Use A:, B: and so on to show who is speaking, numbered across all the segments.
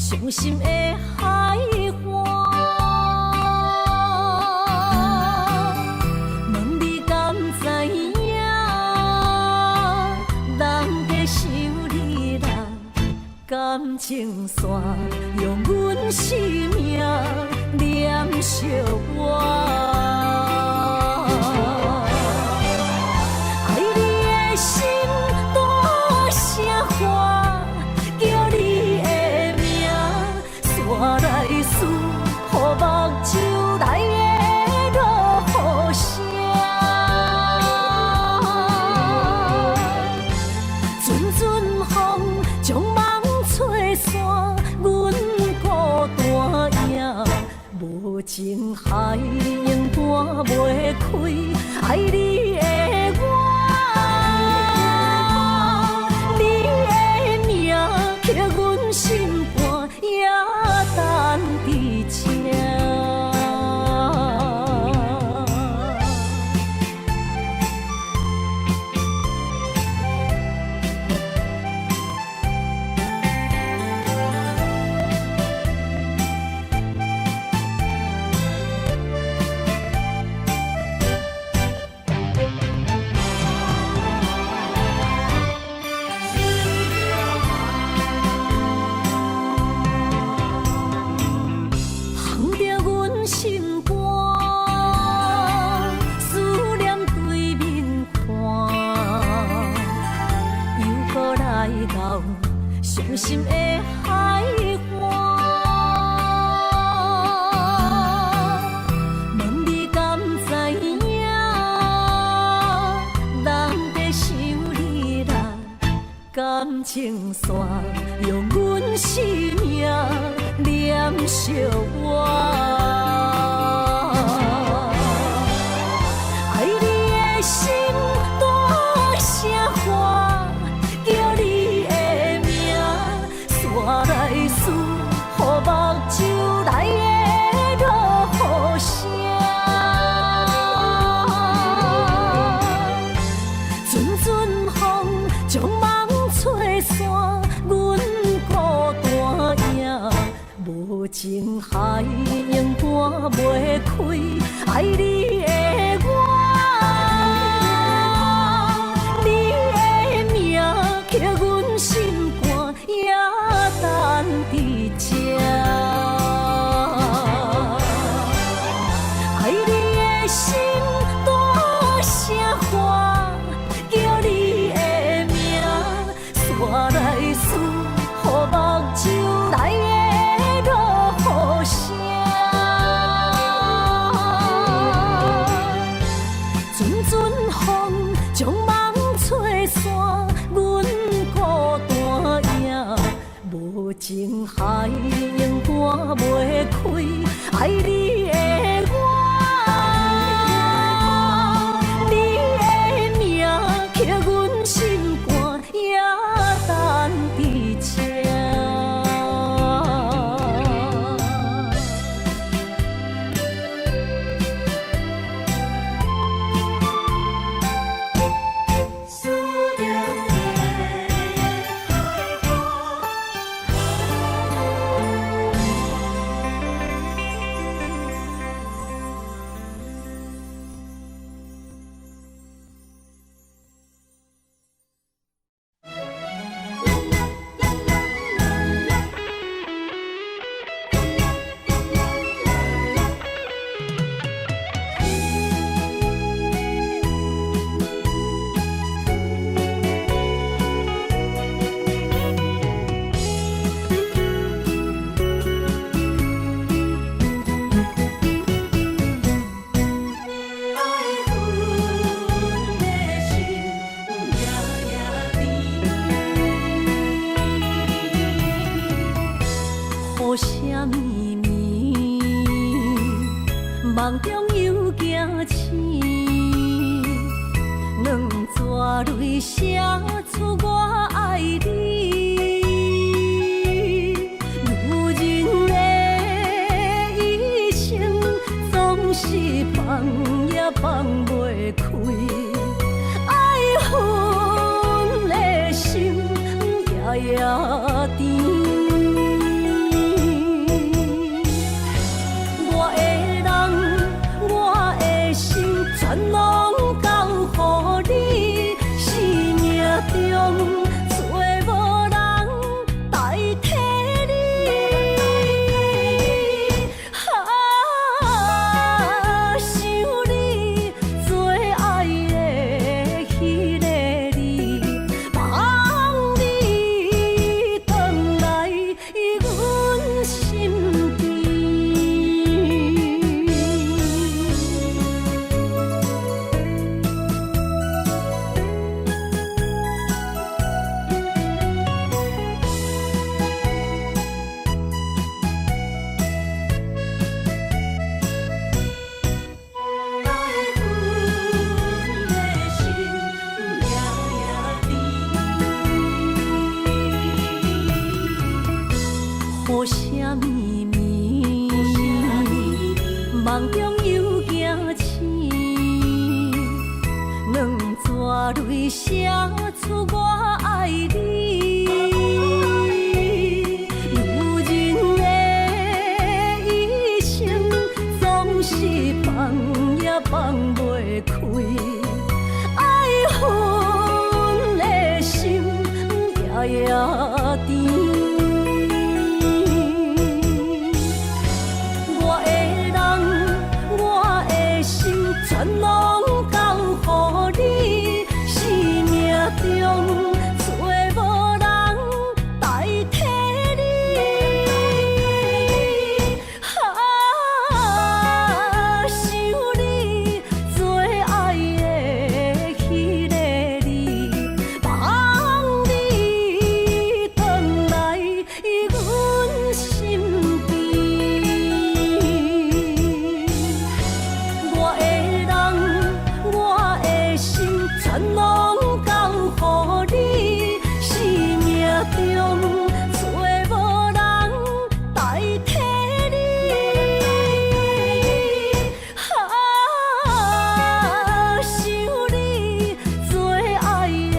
A: 伤心的海岸。问你敢知影？人在想你人感情线，用阮生命念惜我。情海永断袂开，爱你的我，你的名刻阮心肝，也等伫这。伤心的海岸，问你敢知影？人在想你人感情线，用阮生命念惜我。爱你的心大声喊，叫你。我来思，予目睭内的落雨声，阵阵风将梦吹散，阮孤单影，无情海永断袂开，爱你的我，你的名刻阮心肝，也等伫这。爱你的心大声喊，叫你的名，煞来思，予目睭内的落雨声，阵阵风将梦吹散，阮孤单影，无情海永断袂开，爱你的我，你的名刻阮心肝，也等伫这。梦中又惊醒，两撮泪写出我爱你。女人的一生总是放也放袂开，爱恨的心夜夜甜。写出我爱你。女人的一生总是放也放袂开，爱恨的心夜夜甜。我的人，我的心，全拢交予你，生命中找无人代替你。想你做爱的迄个你，望你回来阮身边。我的人，我的心，全拢交予你，生命中找无人代替你。想你做爱的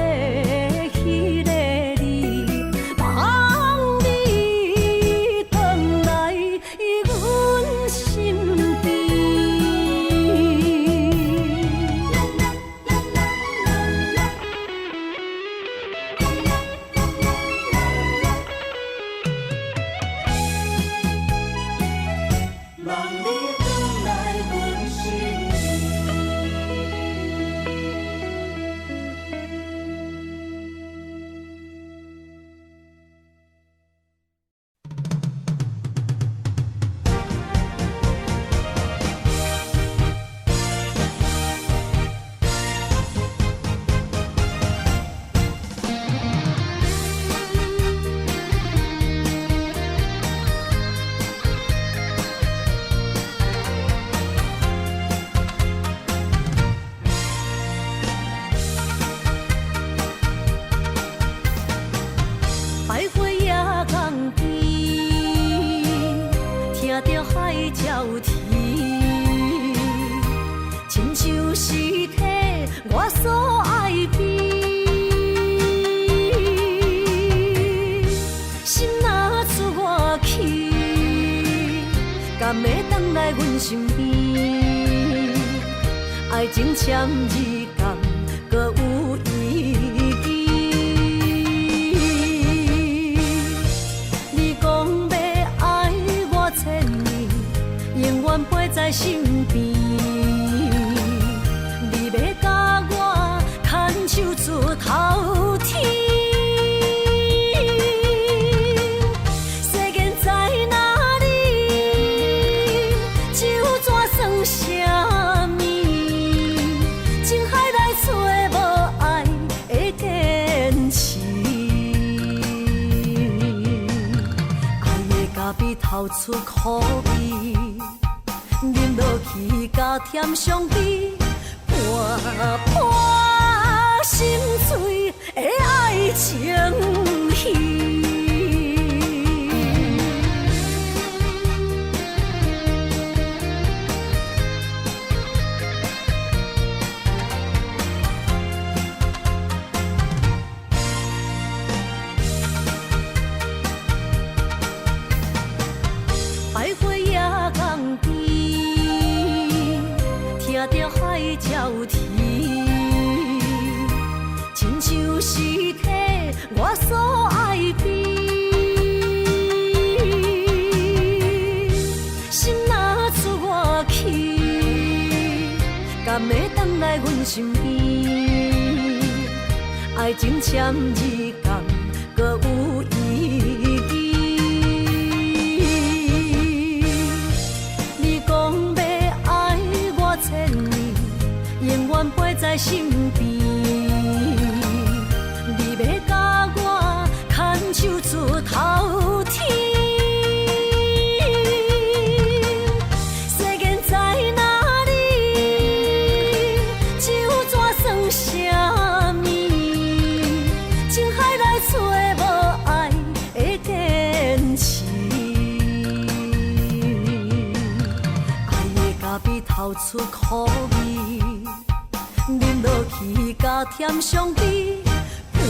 A: 迄个你，望你回来阮身边。望你回来阮身百花夜港边，听着海鸟啼，亲像是替我所爱悲。心若出我去，敢会回来阮身边？爱情签字敢搁有意义？你讲要爱我千年，永远陪在身边。你要甲我牵手出头天。世间在哪里？就怎算啥物？情海来找无爱的坚持。咖啡透出苦味，饮落去加甜上甜，伴伴心碎的爱情戏。百花夜港边，听着海鸟啼，亲像是替我所爱悲。心若出我去，敢会回来阮身边？爱情签字敢搁有意义？你讲要爱我千年，永远陪在身边。你要甲我牵手出头天。世间在哪里？就怎算啥物？情海来找无爱的坚持。爱的咖啡透出苦味，饮落去甲添伤悲，伴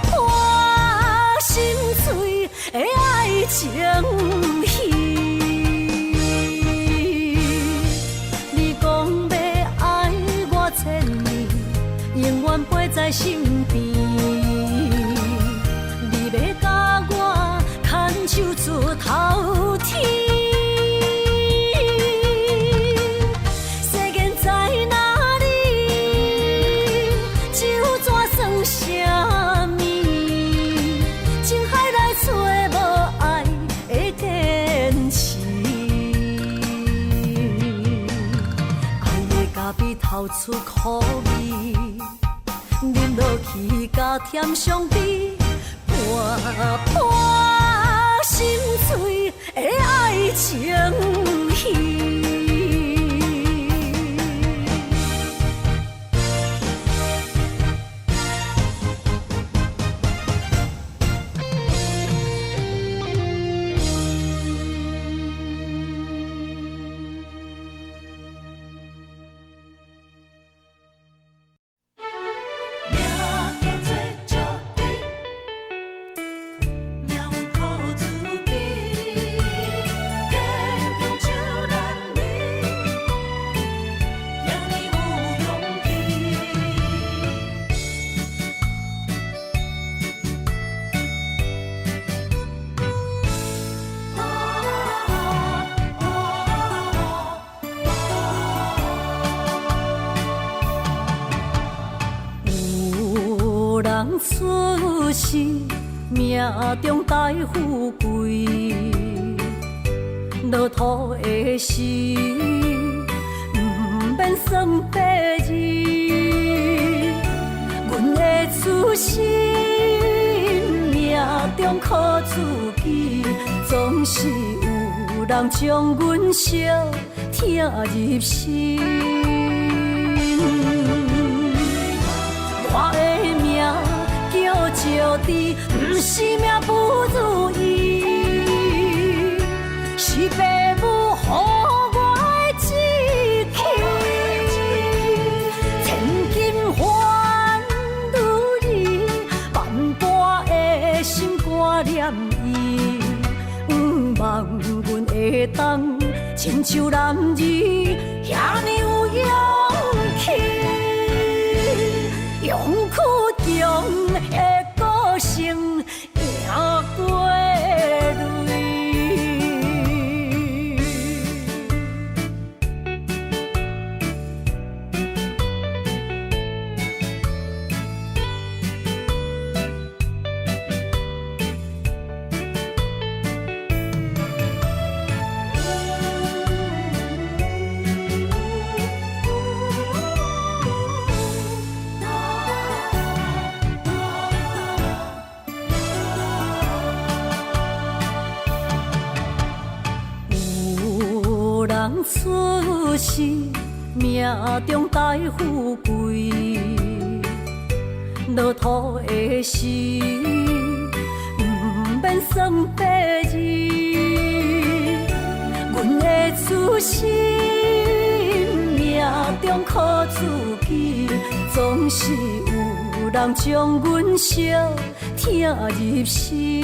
A: 破心碎的爱情戏。你讲要爱我千年，永远陪在身边。你要甲我牵手出头天。透出苦味，饮落去甲添伤悲，伴破心碎的爱情戏。出世命中带富贵，落土的时，不免算白字。阮的出身命中靠自己，总是有人将阮惜听入心。我的命叫石地，不是命不如意，是父母予我的志气。千金换如意，万般的心挂念伊，望阮会当亲像男儿遐尼有勇气。勇屈强的个性，赢过泪。出世命中带富贵，落土的时，不免算白字。阮的出身命中靠自己，总是有人将阮惜听入心。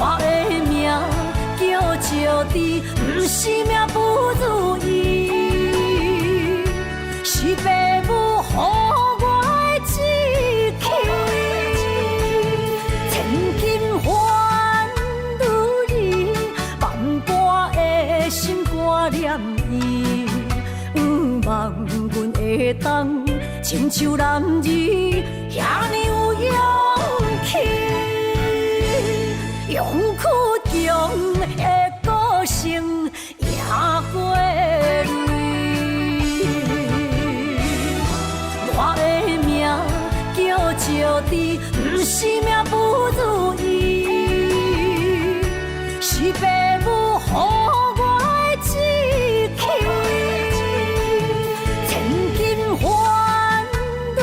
A: 我的命叫石地，不是命不如意，是父母予我的志气。千金换如意，万般的心挂念伊，望阮会当亲像男儿遐尼有勇气。勇屈强的个性，赢过泪。我的命叫石地，不是命不如意，是父母予我的志气。千金换如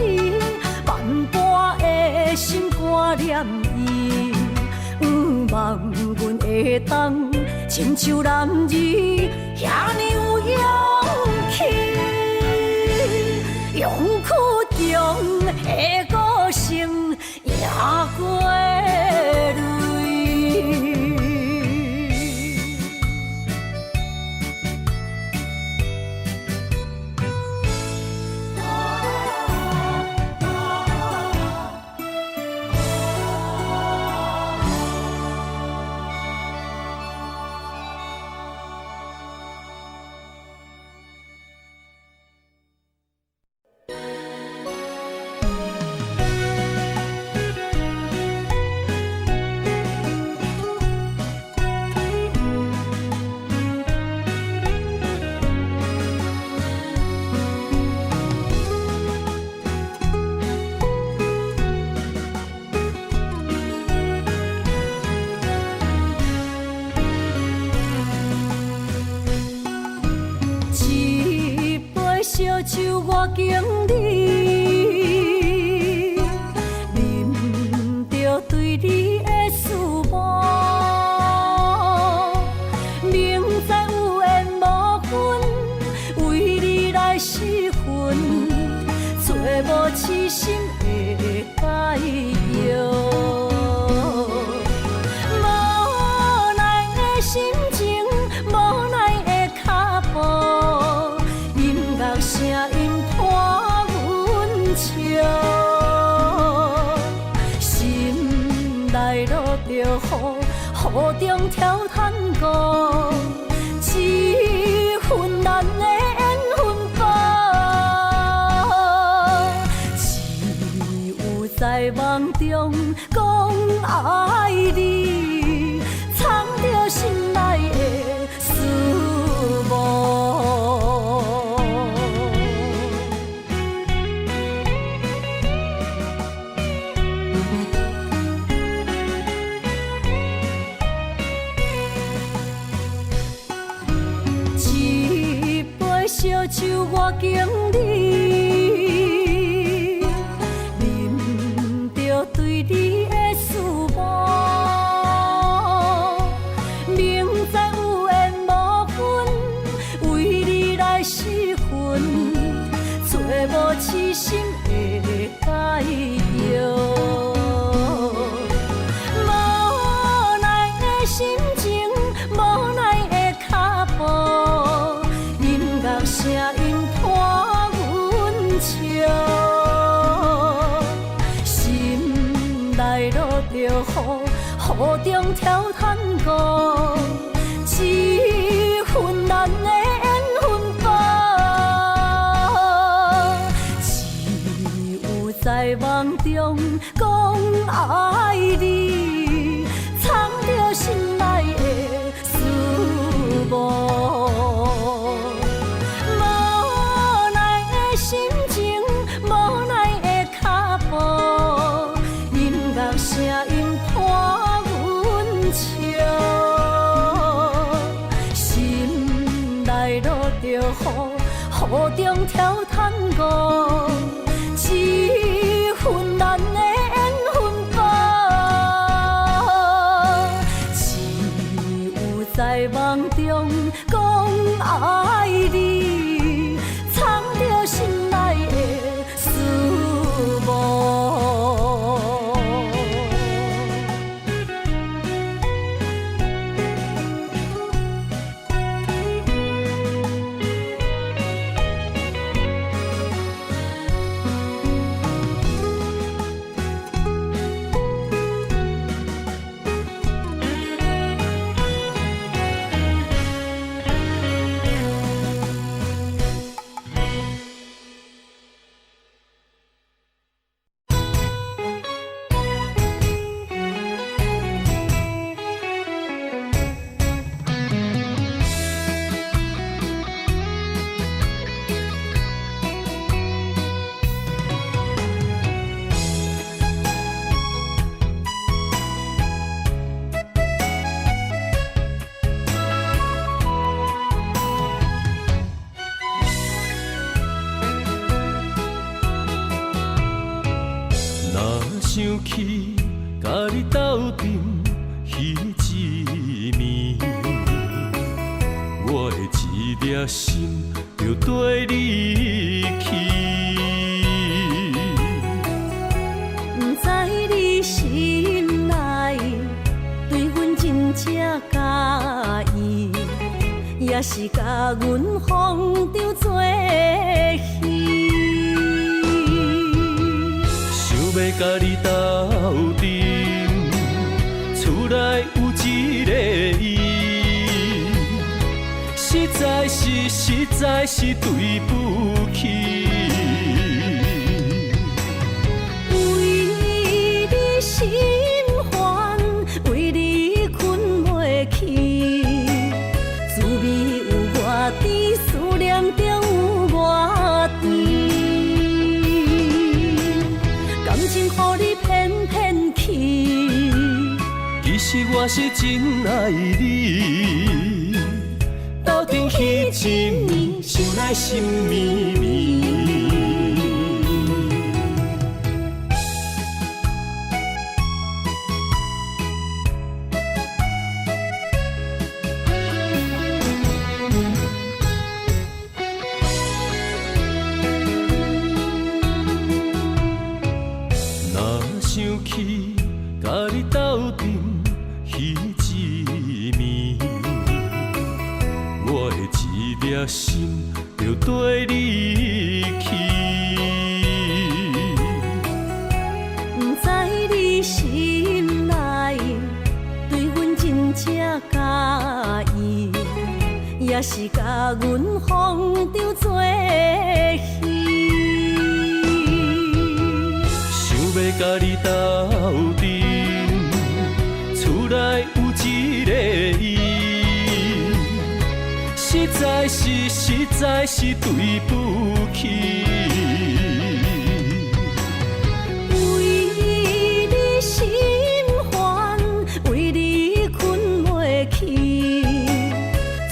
A: 意，万般的心挂念伊。望阮会当亲像男儿遐尼有勇中苦中的歌声也过泪。烧酒我敬你，啉着对你的思慕，明知有缘无分，为你来失魂，做无痴心的解药。无奈的心情，无奈的脚步。声音伴阮笑，心内落着雨中跳探戈，一份难的缘分报，只有在梦中讲爱你，藏着心内的思慕。烧酒我敬你，啉着对你的思慕，明知有缘无分，为你来失魂，做无痴心的解药。无奈的心情，无奈的脚步。声音伴阮笑，心内落着雨中跳探戈，一份难的缘分报，只有在梦中讲爱你，藏着心内的思慕。声音伴阮笑，心内落着雨中跳探戈，一份难的缘分报，只有在梦中讲爱你，藏着心内的思慕。
B: 想起甲你斗阵彼一暝，我的一粒心就跟你去。
A: 也是甲阮风场做戏。
B: 想要甲你斗阵，厝内有一个伊，实在是对不起。
A: 为你心烦，为你困袂去，滋味有外甜，思念就有外甜。感情予你骗骗去，
B: 其实我是真爱你，斗阵彼一暝，想来心绵绵。若想起甲你斗阵彼一暝，我的一粒心就跟你去。
A: 不知你心内对阮真正介意，也是甲阮风场做戏。
B: 想要甲你斗阵，厝内有一个伊，实在是对不起。
A: 为你心烦，为你困袂去，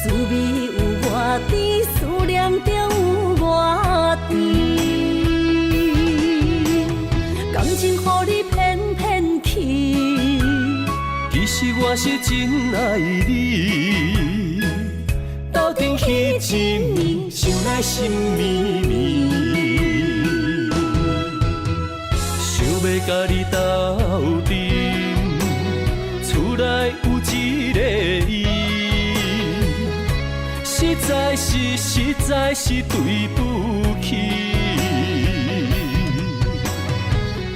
A: 滋味有外甜，思念就有外甜。感情予你骗骗去，
B: 其实我是真爱你，斗阵彼一暝，想来心绵绵。想要甲你斗阵，厝内有一个伊，实在是对不起。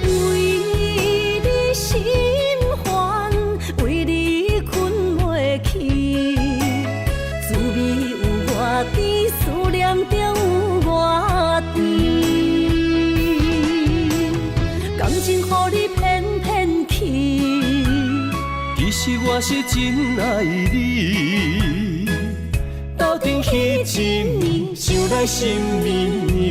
A: 为你心烦，为你困袂去，滋味有外甜，思念就有外甜。感情予你骗骗去，
B: 其实我是真爱你，斗阵彼一暝，想来心绵绵。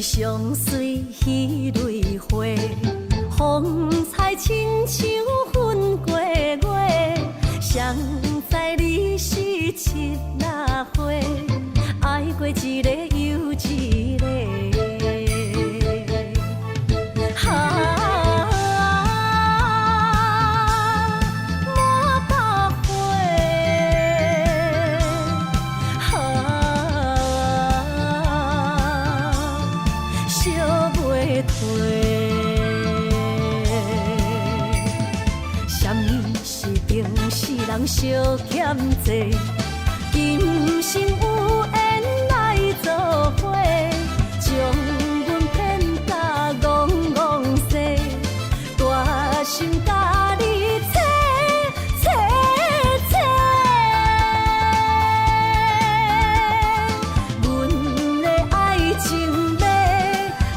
A: 相随彼蕊花，风采亲像云过月。谁知你是七那花，爱过一个又一个。人相欠债，今生有缘来作伙，将阮骗甲戆戆世，大心甲你切切切，阮的爱情要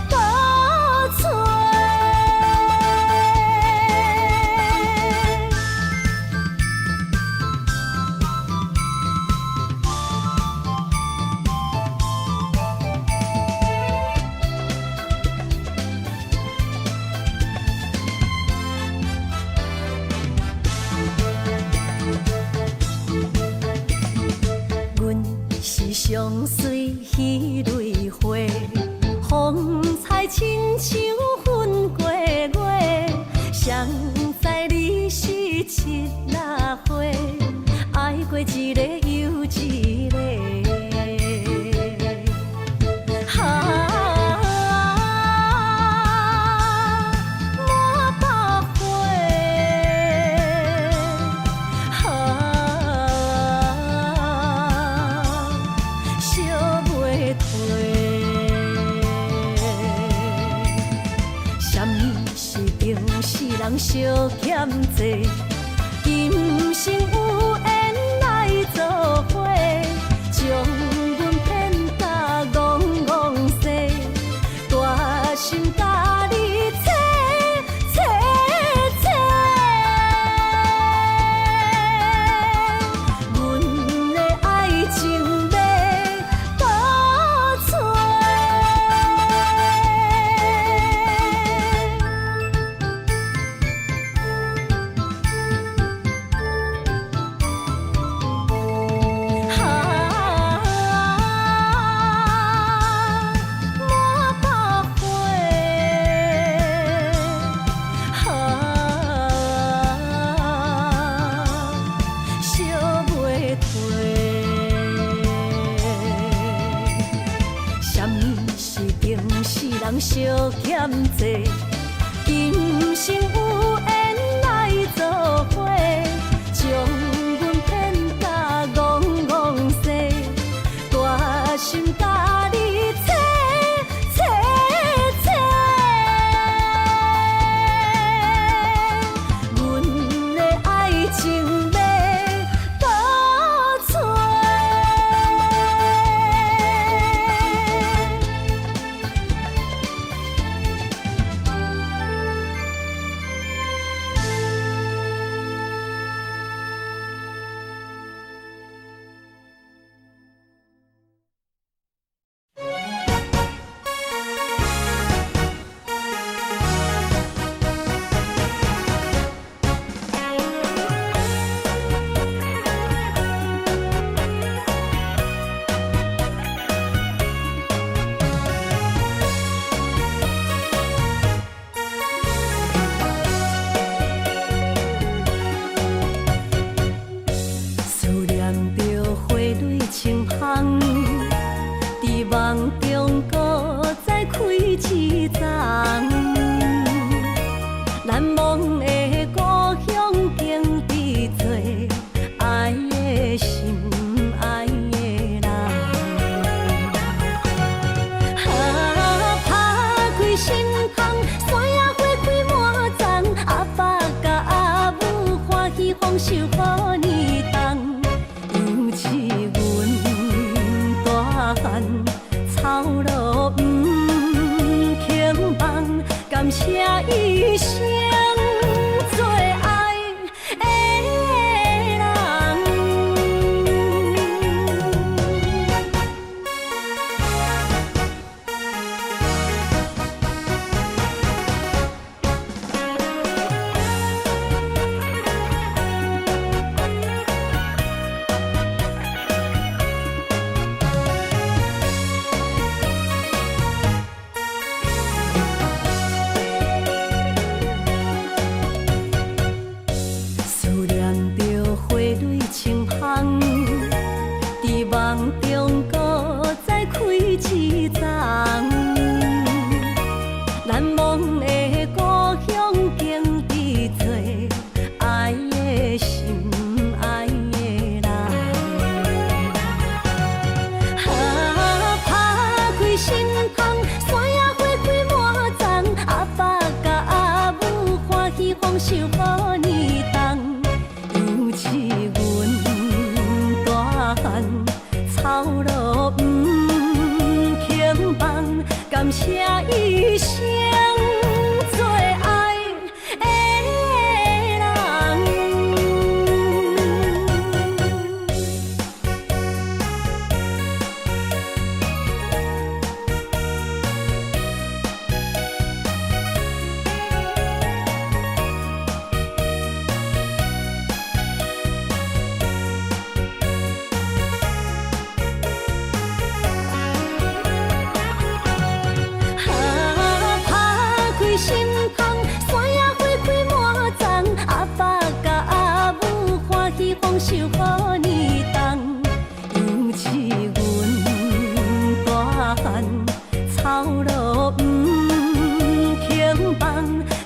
A: 倒找。风采亲像云过月，谁知你是七若花，爱过一个又一个。人相欠债，今生有缘来作伙，将阮骗甲戆戆西，大心甲你切切切，阮的爱情要倒找。人相欠债，今生有缘来作伙，将阮骗甲戆戆西，大心甲你切切切，阮的爱情要倒找。梦中搁再开一丛，难忘的故乡经伫做爱的心爱的人。打开心窗，山野花开满丛，阿爸甲阿母欢喜丰收好年冬，尤其阮大汉。草路不轻放，感谢一生做爱的人。梦中搁再开一丛，难忘的故乡经伫做爱的心爱的人。打开心窗，山野花开满丛，阿爸甲阿母欢喜丰收好年冬，尤其阮大汉。草路不轻放，感谢一生做爱的人。不轻放，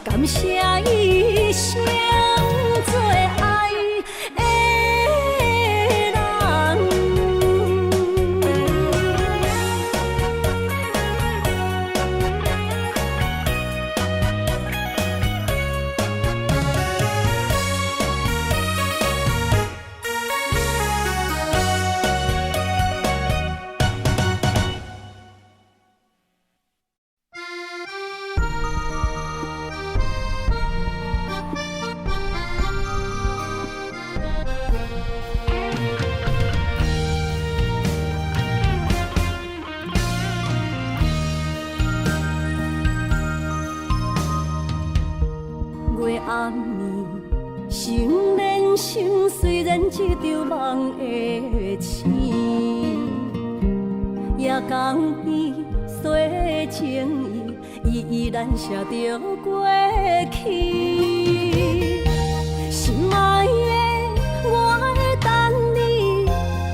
A: 感谢一生做爱的人。月暗暝，心连心，虽然一场梦的醒。夜江边洗情意，依然写着过去。心爱的，我会等你，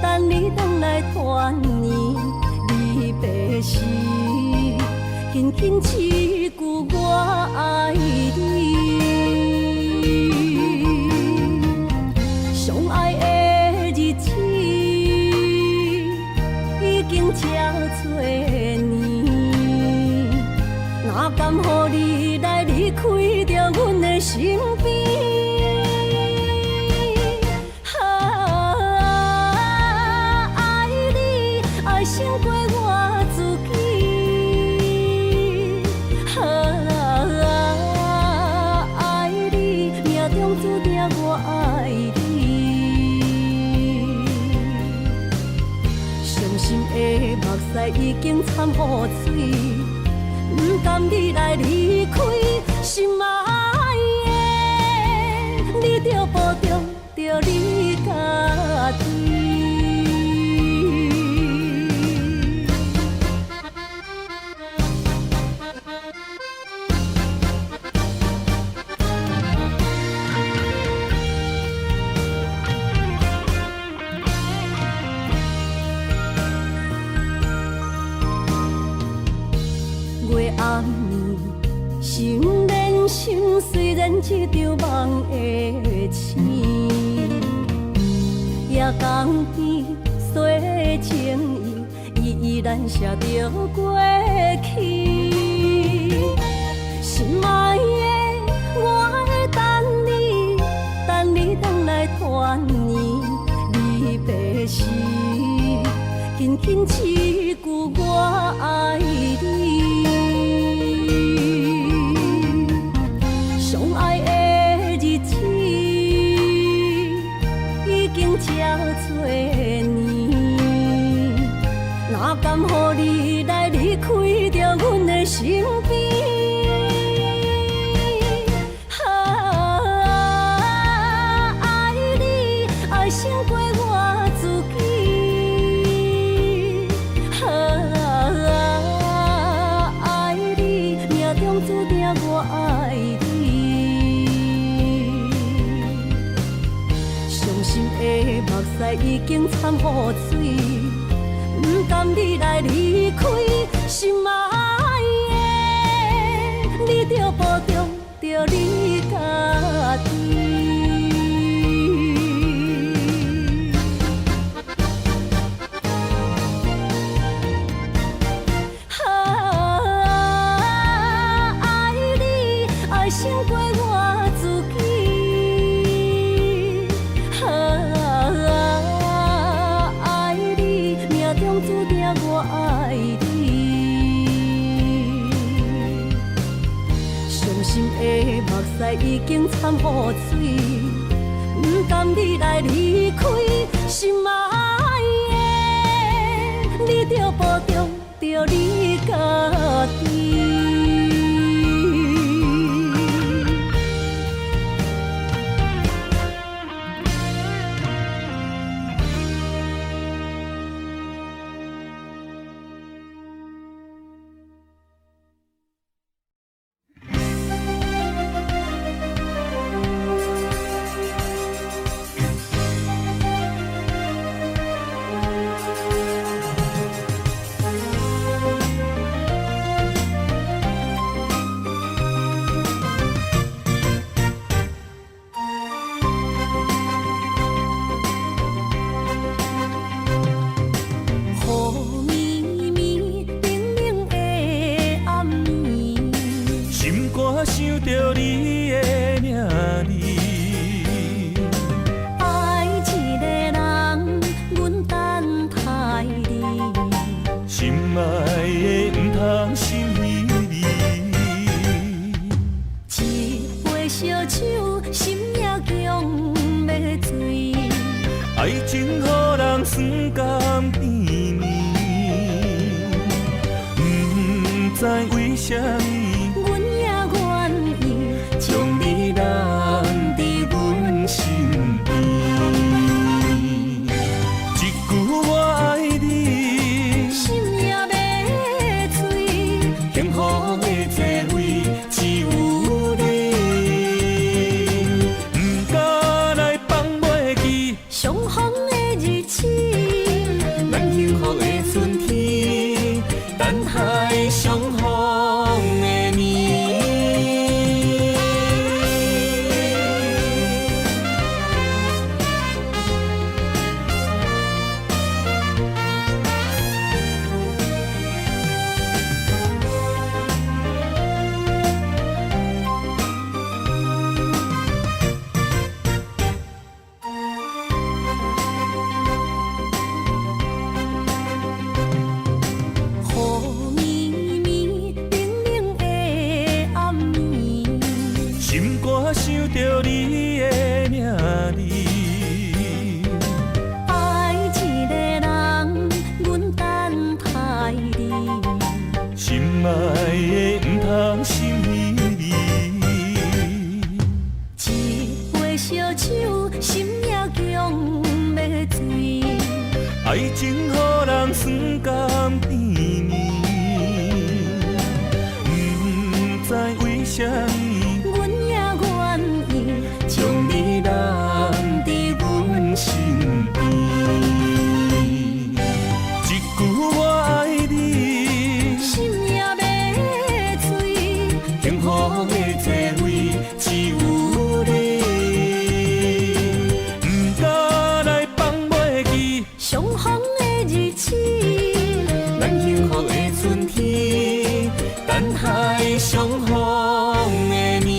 A: 等你回来团圆。离别时，轻轻一句我爱你。相爱的日子已经这多年，哪甘予你来离开着阮的身边？爱你爱胜过我自己，爱你命中注定我爱你。伤心的目屎已经惨雨水，不甘你来离开，心爱的，你着保重着你家己。月暗暝，心连心，虽然一场梦的醒。夜江边洗情意，依然写着过去。心爱的，我会等你，等你回来团圆。离别时，轻轻一句我爱你。相爱的日子已经这多年，哪甘予你来离开着阮的身边？爱你爱胜过我自己，爱你命中注定我爱你。伤心的目屎已经惨雨水，不甘你来离开，心爱的，你着保重着你家己。爱你爱胜过我自己，爱你命中注定我爱你。伤心的目屎已经惨雨水，不甘你来离开，心爱的，你着保重着你家己。
B: 着你的名字。
A: 爱一个人，阮等待你，
B: 心爱的不通心离离。
A: 一杯烧酒，心也强要醉。
B: 爱情予人酸甘甜蜜，不知为什么，
A: 阮也愿意
B: 将你留伫阮身边。一句我爱你，
A: 心也要醉。
B: 幸福的座位只有你，不敢来放袂记
A: 相逢的日子，
B: 咱幸福的春天，等待相逢的年。
A: 雨绵绵，冷冷的暗暝，
B: 心肝想着你的名字。
A: 爱一个人，阮等待你，
B: 心爱的不通心离离。
A: 一杯烧酒，心也强要醉。
B: 爱情予人酸甘甜蜜，不知为什么，
A: 阮也愿意
B: 将你留伫阮身边。一句我爱你，
A: 心也要醉。
B: 幸福的座位只有你，不敢来放袂记
A: 相逢的日子，
B: 咱幸福的春天，等待相逢的年。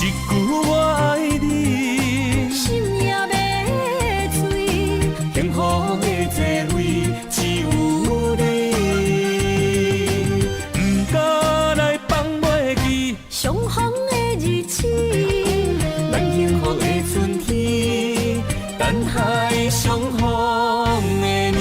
B: 一句我爱你，
A: 心也要醉。
B: 幸福的座位只有你，不敢来放袂记
A: 相逢的日子，
B: 咱幸福的春天，等待相逢的年。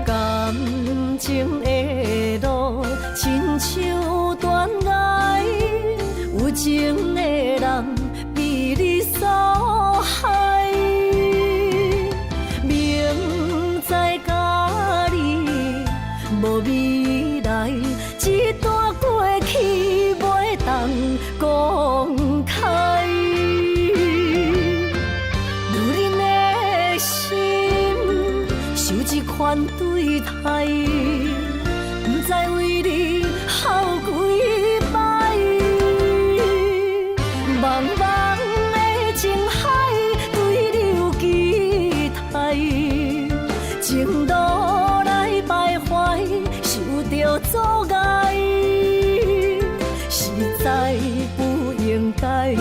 A: 感情的路，亲像断崖，有情的人被你所害。明知甲你无未来，一段过去袂当公开。女人的心受一款对待，不知为你耗几摆。茫茫的情海，对你有期待，情路来徘徊，受着阻碍，实在不应该，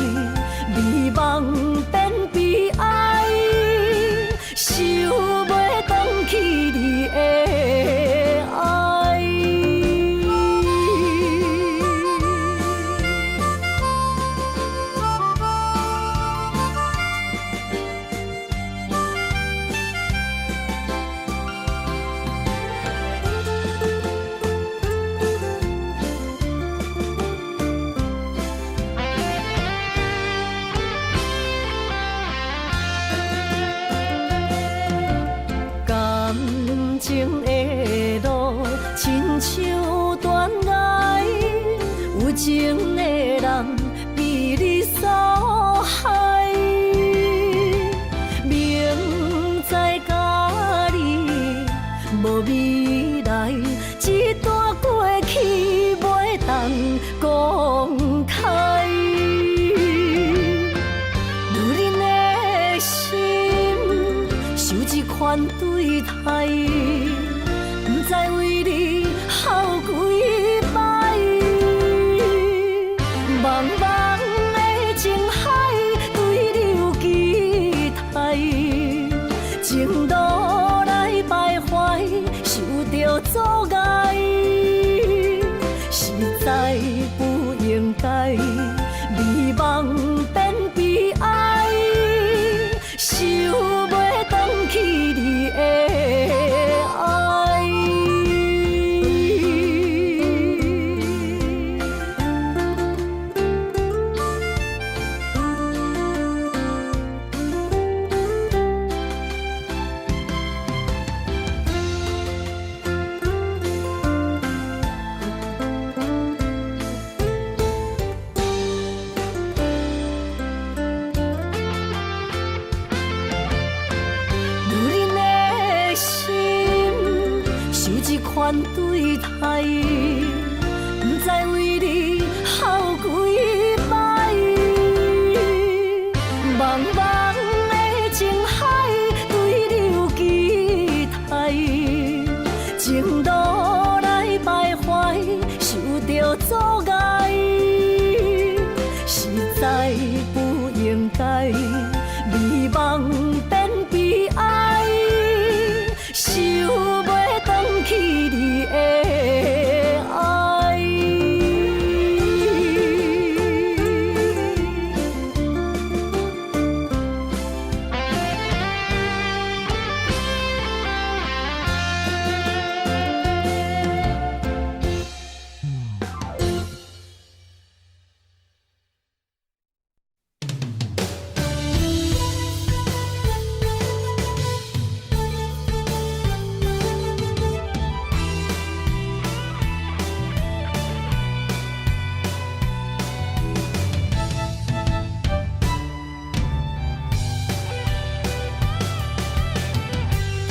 A: 美梦变悲哀，受袂像断崖，有情的人被你扫害，明知甲你无未来，一段过去袂当公开。如恁的心受这款对待，不知为你哭几摆。茫茫的情海，对你有期待，情路来徘徊，受着阻碍，实在不应该，美梦变悲哀，想袂回去你的爱。款对待，不知为你哭几摆。茫茫的情海，对你有期待，情路来徘徊，受着阻碍，实在不应该，美梦变悲哀，想袂回去你的爱。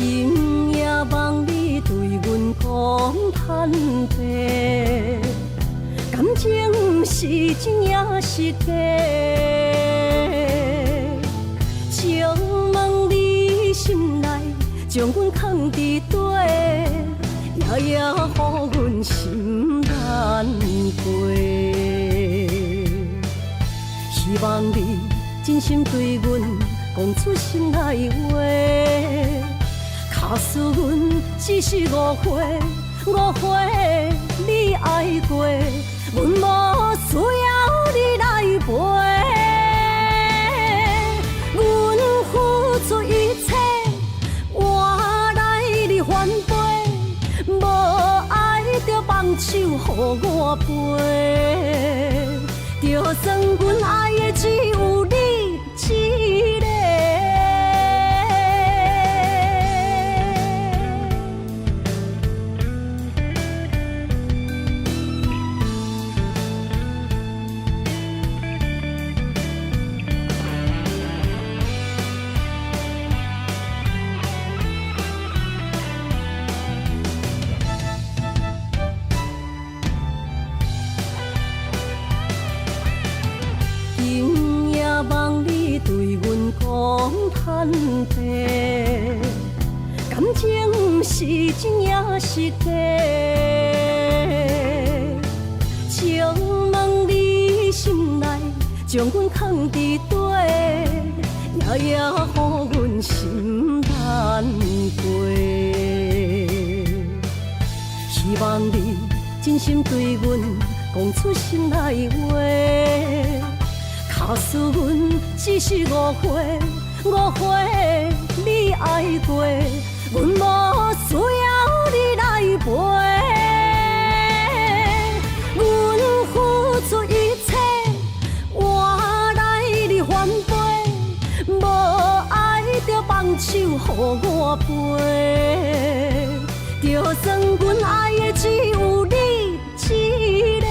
A: 今夜望你对阮讲坦白，感情是真也是假？请问你心内将阮藏伫底，夜夜予阮心难过。希望你真心对阮讲出心内话。假使阮只是误会，你爱过，阮无需要你来陪。阮付出一切，换来你反背，无爱就放手予我飞，就算阮爱的只有你一个。今夜望你对阮讲坦白，感情是真也是假？请问你心内将阮藏伫底，夜夜予阮心难过。希望你真心对阮讲出心内话。假使阮只是误会，你爱过，阮无需要你来陪。阮付出一切，换来你反背，无爱就放手予我飞，就算阮爱的只有你一个。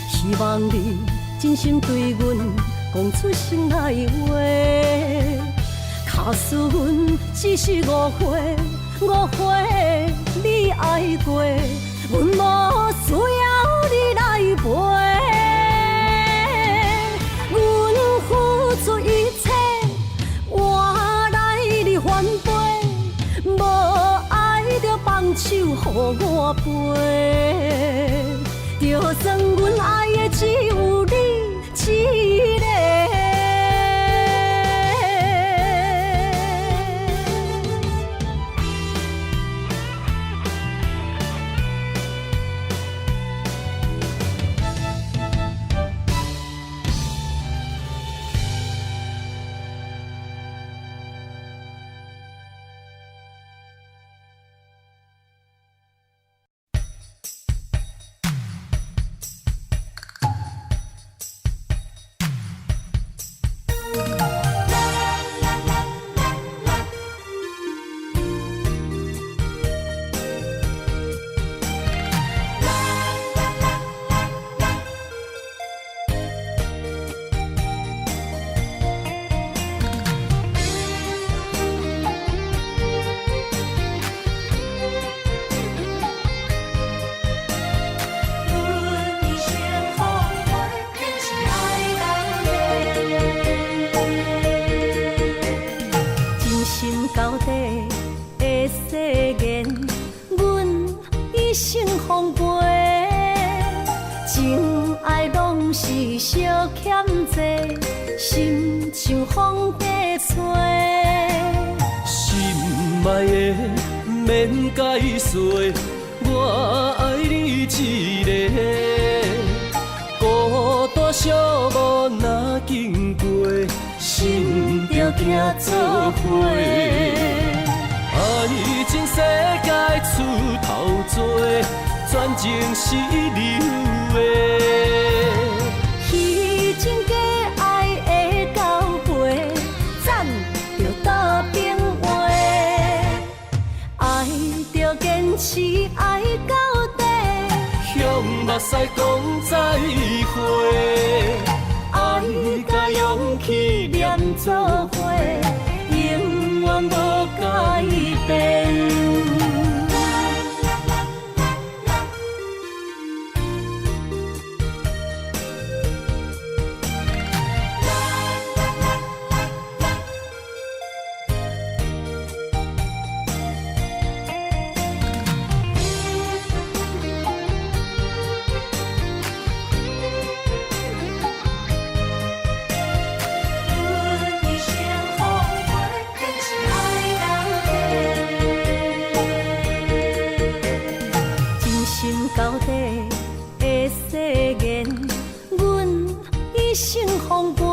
A: 希望你真心对阮讲出心内话，假使阮只是误会，你爱过，阮无需要你来陪。阮付出一切，换来你反背，无爱就放手予我飞。就算阮爱的只有你一个。心像风在吹，
B: 心爱的免解释，我爱你一个。孤单寂寞若经过，心着行做伙。爱情世界出头多，全情是流的。坚持爱到底，向目屎讲再会，爱甲勇气连做伙，永远无改变。到底的誓言，阮一生奉陪。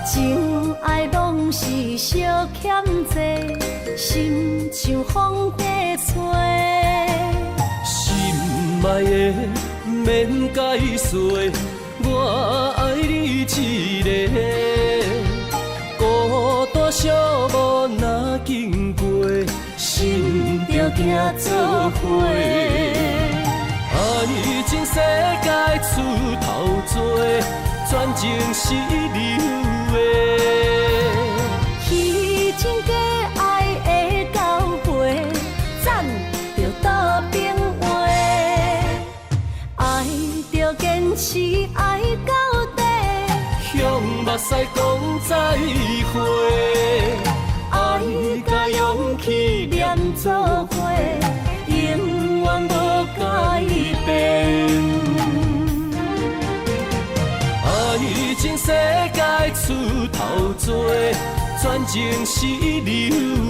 B: 情爱拢是小欠债，心像风在吹。心爱的免解释，我爱你一个。孤单寂寞若经过，心着行做伙。爱情世界出头多，全情是流的。
A: 虚情假爱的交陪，咱着倒变话。爱着坚持爱到底，
B: 向目屎讲再会。爱甲勇气连做伙，永远无改变。爱情世界出头多，全情是流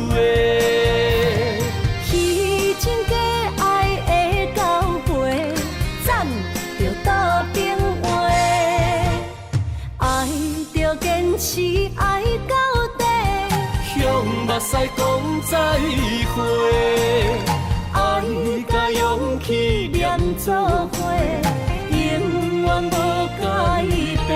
B: 的。
A: 虚情假爱的交陪，
B: 再会，爱甲勇气连做伙，永远无改变。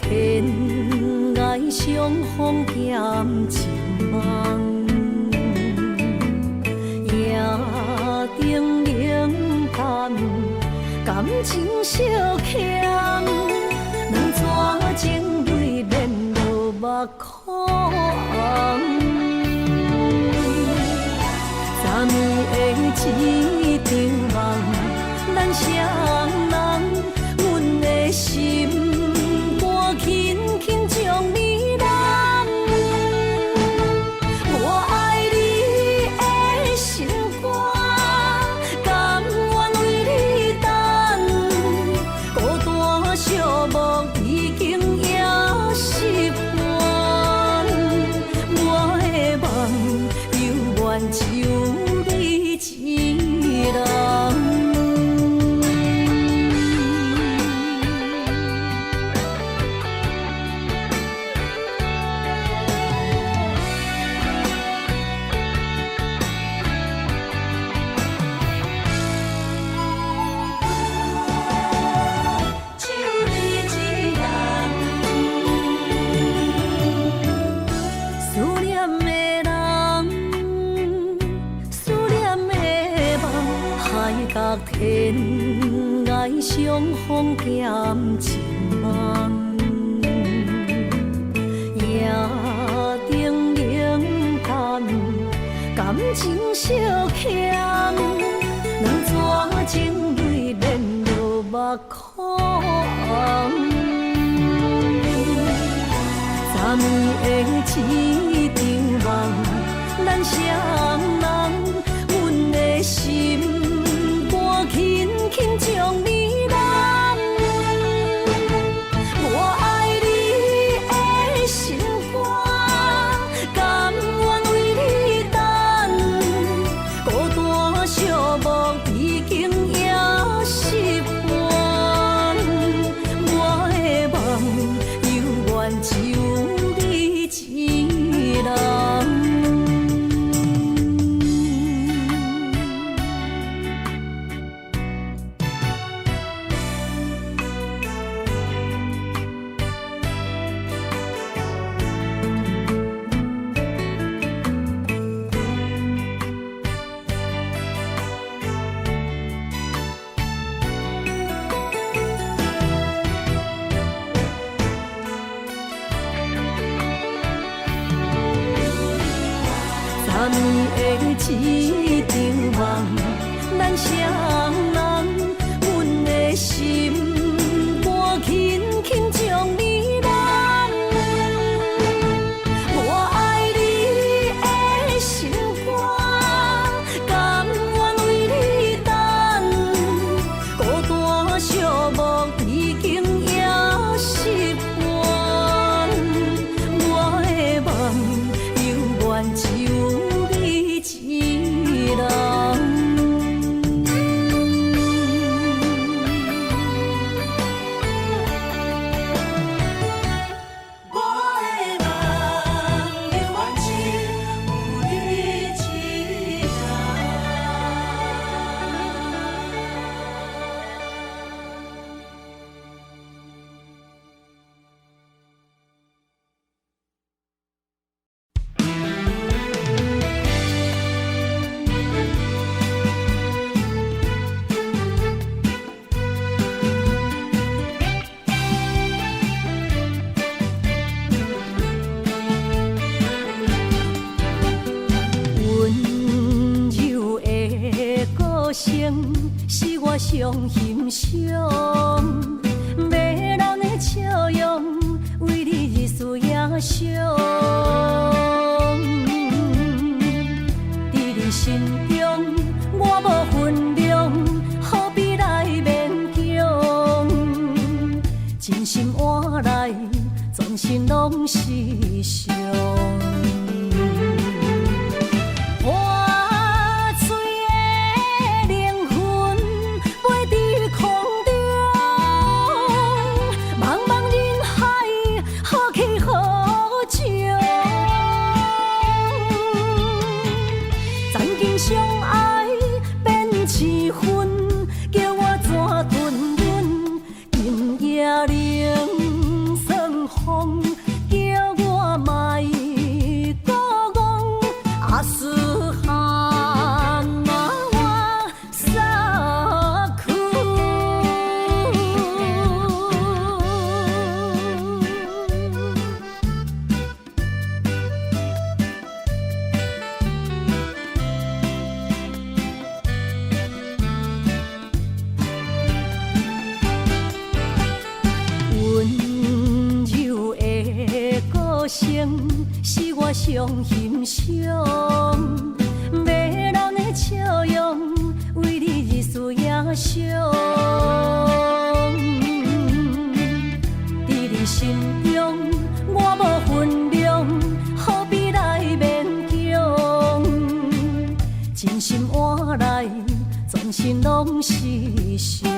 B: 天涯相逢欠情梦，夜灯冷淡，感情小欠，两撮情泪免落目眶红。昨暝的一场梦，咱双人，阮的心。轻轻将你揽，我爱你的心肝，甘愿为你等。孤单寂寞已经也习惯，我的梦犹原就你一人。天涯相逢欠情梦，夜灯冷淡，感情小欠，两撮情泪免落目眶红。昨暝的一场梦，咱双人，阮的心。轻轻将你揽，我爱你的心肝，甘愿为你等。孤单寂寞已经也习惯，我的梦犹原就你一人。
A: 上欣赏，迷人的笑容，为你日思夜想。伫你心中，我无分量，何必来勉强？真心换来，全身拢是伤。是我上欣赏，迷人的笑容，为你日思夜想。伫你心中，我无分量，何必来勉强？真心换来，全身拢是伤。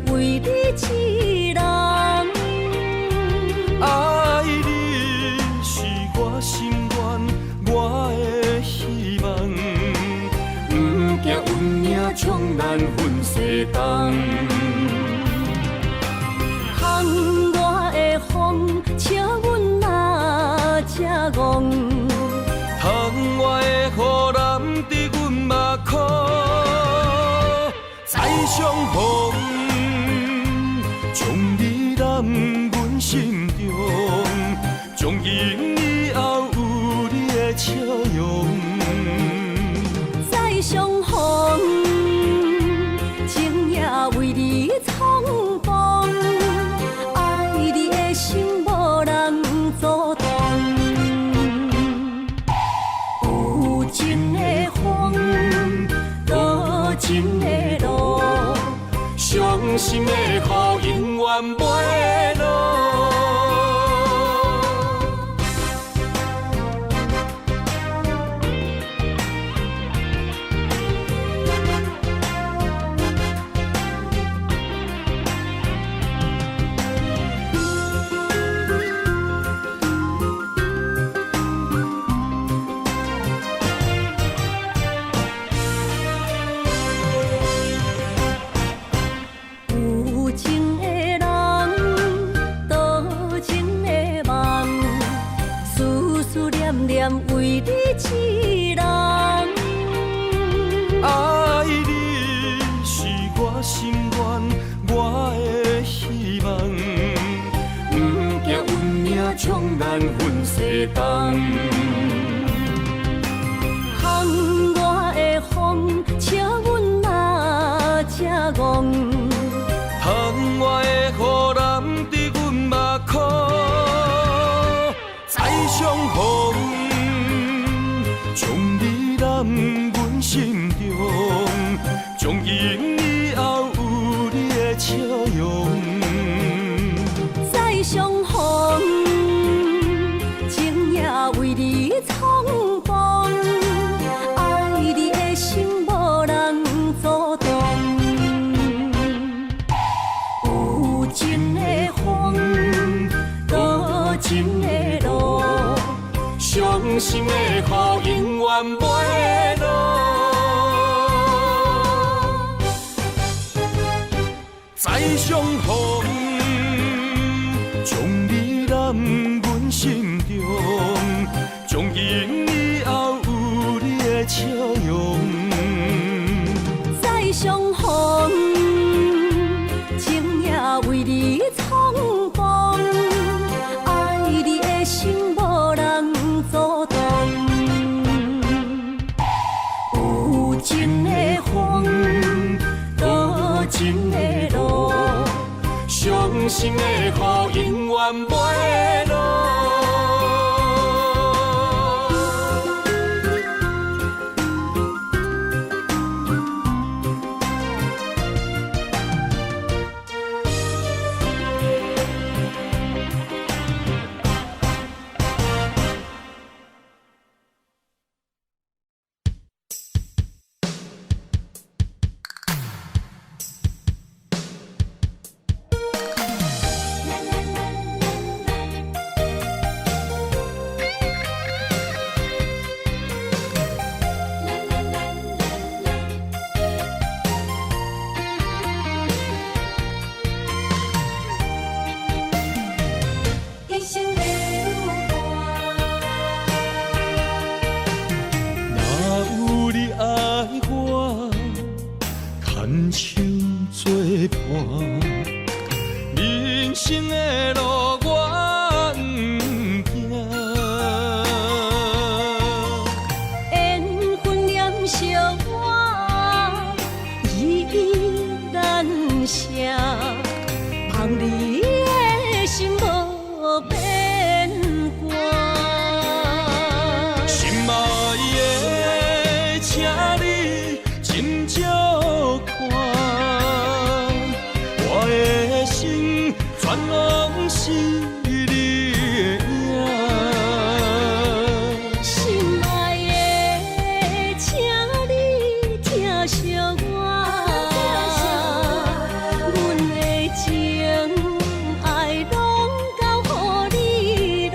A: 为你一人，
B: 爱你是我心愿，我的希望。不惊运命冲咱分西东，
A: 窗外的风笑阮哪只戆，
B: 窗外的雨淋伫阮目眶，再相逢。将你揽阮心中，从今以后有你的笑容。
A: 再相逢，情也为你冲动，爱你的心无人阻挡。有情的风，多情的路。伤心的雨永远袂落。念为你一人。
B: 爱你是我心愿，我的希望，不惊运命将咱分西东。
A: 风我的风，笑阮嘛正戆。
B: 窗外的雨淋伫阮目眶，再相逢，将你揽阮心中，从今以后有你的笑容。
A: 再相逢，情也为你冲动，爱你的心无人阻挡。有情的风，多情的路，伤心的雨永远袂落。
B: 再相逢，将你揽阮心中，从今以后有你的笑容。
A: 再相逢，情也为你冲动，爱你的心无人阻挡。有情的风，多情的路，伤心的雨永远袂落。人生的路我不惊，缘分念惜我依然写，望你的心无变卦。
B: 心爱的，请你真照看。我的心全拢是你的影，
A: 心爱的，请你疼惜我，阮的情爱拢交予你啦。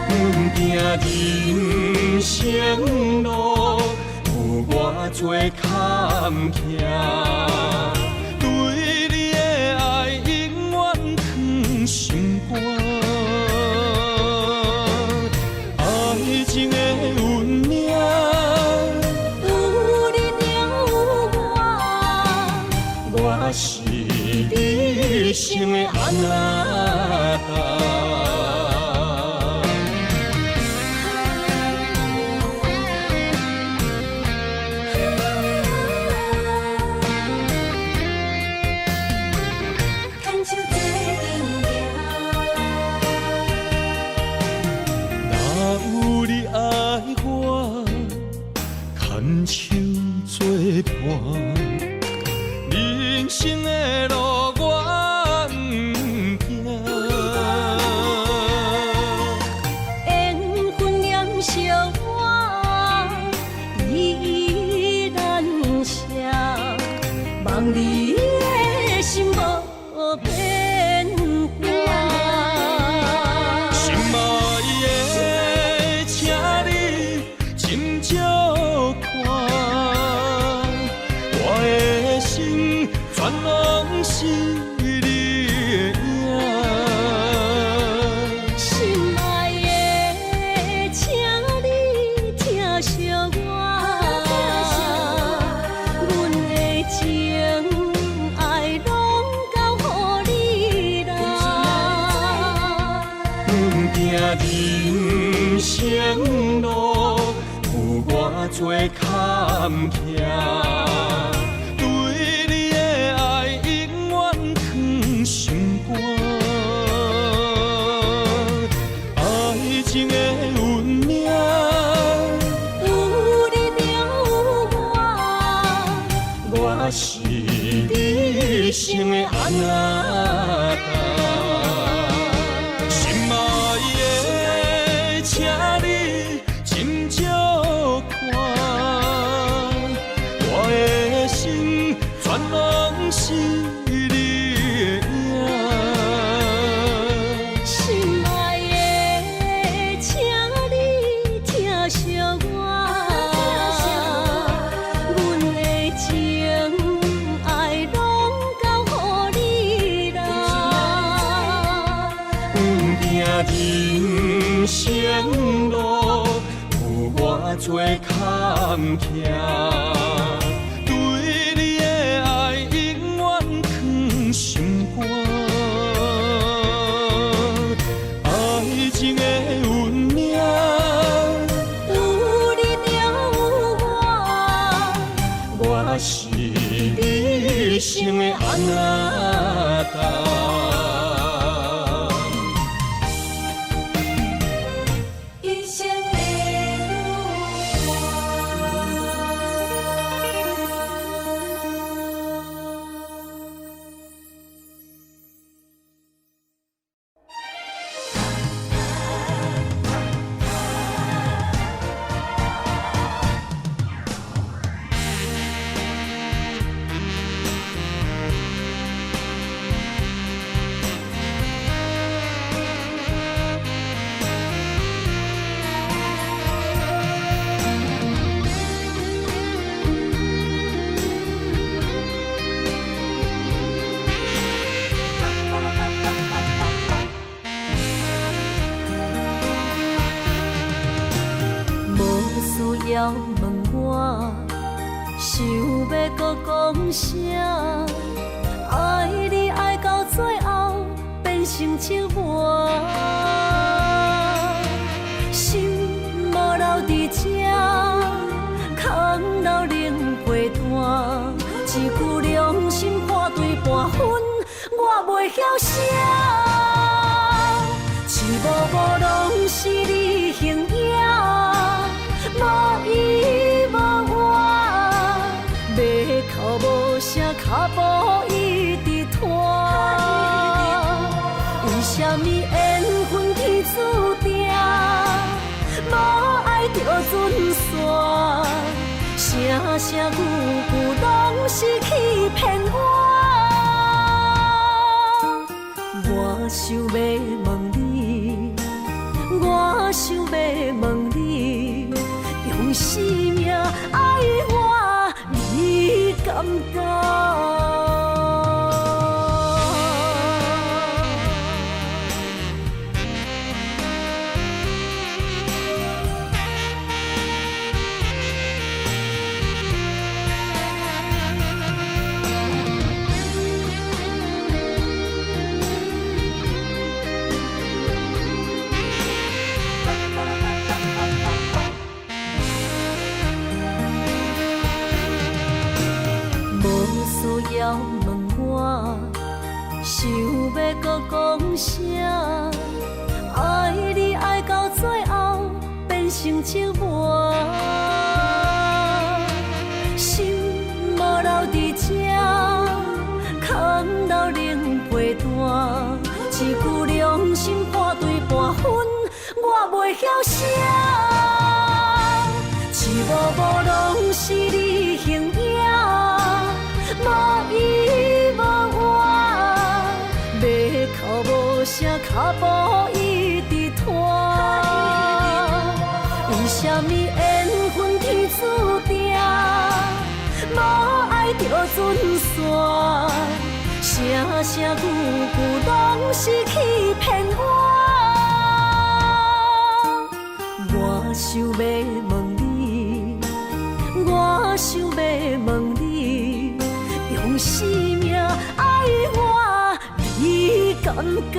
B: 阮行人生路有偌多坎坷。心肝，爱情的运命，
A: 有你才有我，
B: 我是你生的安那。定人生路有偌多坎坷，对你的爱永远藏心肝。爱情的运命，
A: 有你就有我，
B: 我是你生的阿那达。心爱的，请你斟酌看，我的心全拢是你的影。
A: 心爱的，请你疼惜我，阮的情爱拢交乎你啦。
B: 人生路有偌多坎坷，对你的爱永远藏心肝。爱情的运命，
A: 有你就有我，
B: 我是你生的阿那达。
A: 一生的要问我，想要搁讲啥？爱你爱到最后变成寂寞，心无留伫这，空留冷陪伴。一句良心半对半分，我袂晓写。一幕幕拢是你形影。无依无我，要哭无声，脚步一直拖。为什么缘分天注定，无爱就准线？声声句句拢是欺骗我。我想要问你，我想要问你。用生命爱我，你敢觉？要问我，想要搁讲啥？爱你爱到最后变成寂寞，心无留伫这，空留冷陪伴。一句良心半对半分，我袂晓写。一幕幕拢是你形影。无依无我，要哭无声，脚步一直拖。为什么缘分天注定，无爱就准线？声声句句拢是欺骗我。我想要问你，我想要问你。用生命爱我，你敢觉？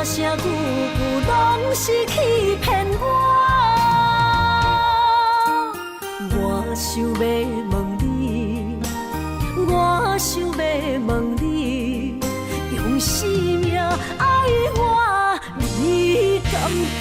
A: 声句句拢是欺骗我。我想要问你，我想要问你，用生命爱我，你敢不？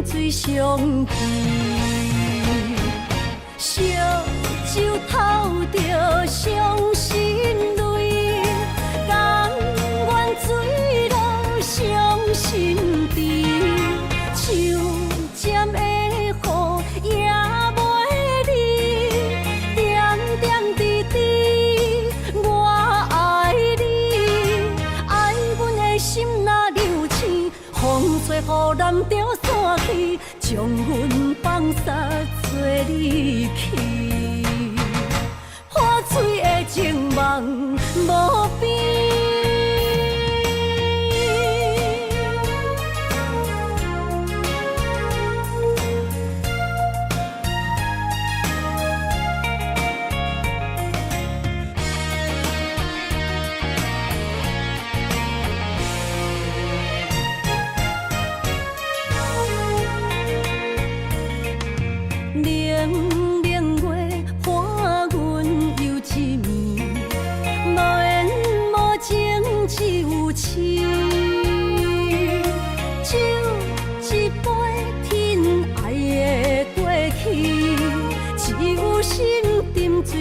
A: 水相去，烧酒透着伤心泪，甘愿醉落伤心地，手尖的雨也袂离，点点滴滴我爱你，爱阮的心若流星，风吹雨淋着。将阮放撒做离去，破碎的情梦无边。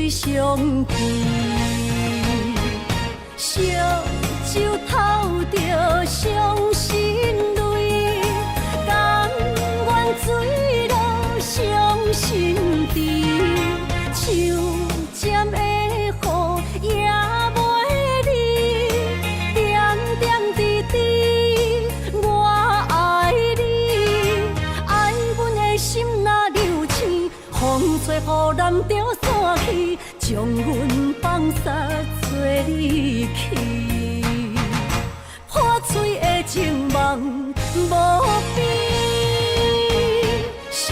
A: 相去，烧酒透着伤心泪，甘愿醉落伤心地，手尖的雨也袂离，点点滴滴我爱你，爱阮的心若流星，风吹雨淋着。将阮放撒做离去，破碎的情梦无边，烧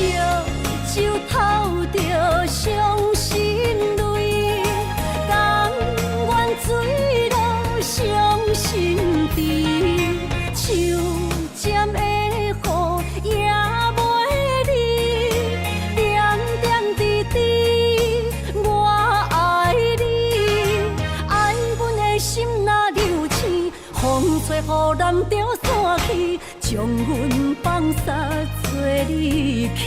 A: 酒透着伤心泪，甘愿醉落伤心地，手尖的雨也袂离，点点滴滴。风吹雨淋着散去，将阮放撒做离去，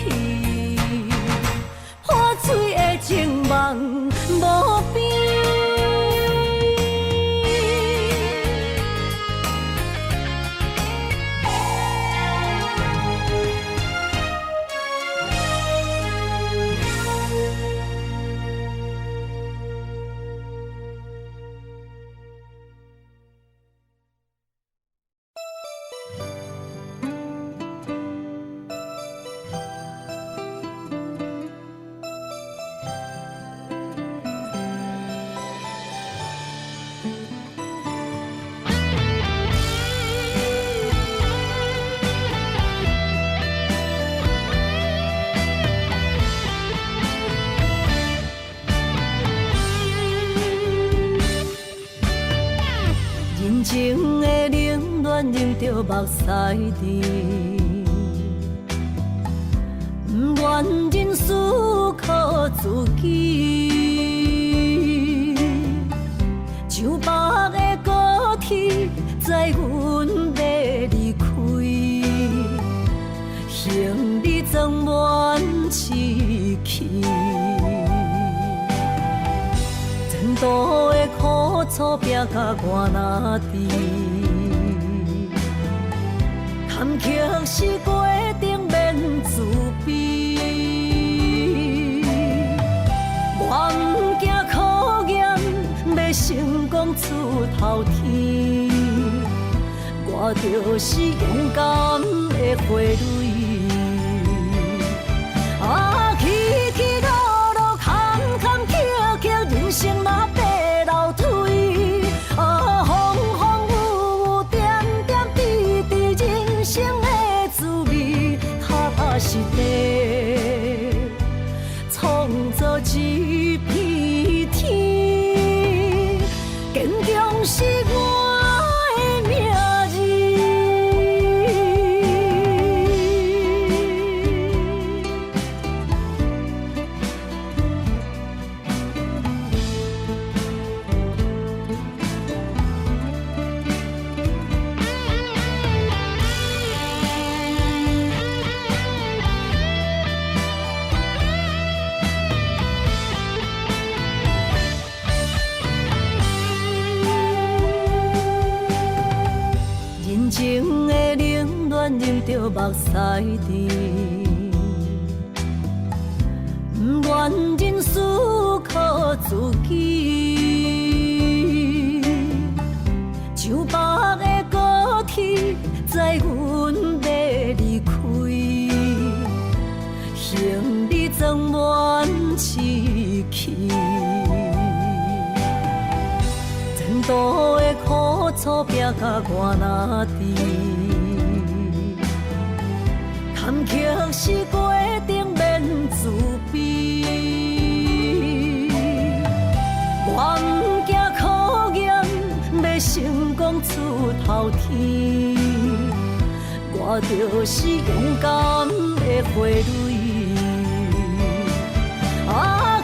A: 破碎的情梦无边。情的冷暖忍着目屎滴，不愿忍思靠自己。像北的高铁载阮要离开，行李装满市区。前途的苦楚拼甲我若知，坎坷是过程免自卑。我毋惊考验，要成功出头天。我就是勇敢的花蕊。起起落落，坎坎坷坷，人生嘛爬楼梯。风风雨雨，点点滴滴，人生的滋味，踏踏实地，创造一片天。坚强是我的名字。人情的冷暖，忍着目屎滴，不愿认输，靠自己。像北的高铁载阮要离开，行李装满市区。前途的苦楚拼甲我若知，坎坷是过程免自卑。我毋惊考验，要成功出头天。我就是勇敢的花蕊。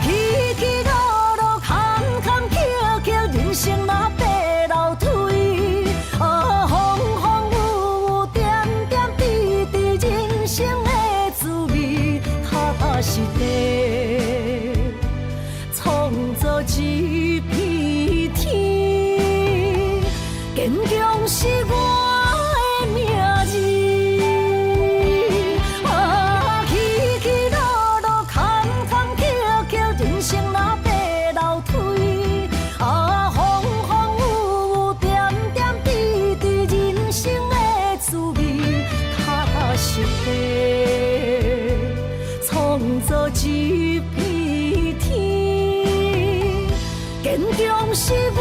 A: 起起落落，坎坎坷坷，人生嘛爬楼梯。风风雨雨，点点滴滴，人生的滋味，踏踏实地，创造一片天。坚强是我的名字。起起落落，坎坎坷坷，人生嘛爬楼梯。风风雨雨，点点滴滴，人生的滋味，踏踏实地，创造一片天。坚强是我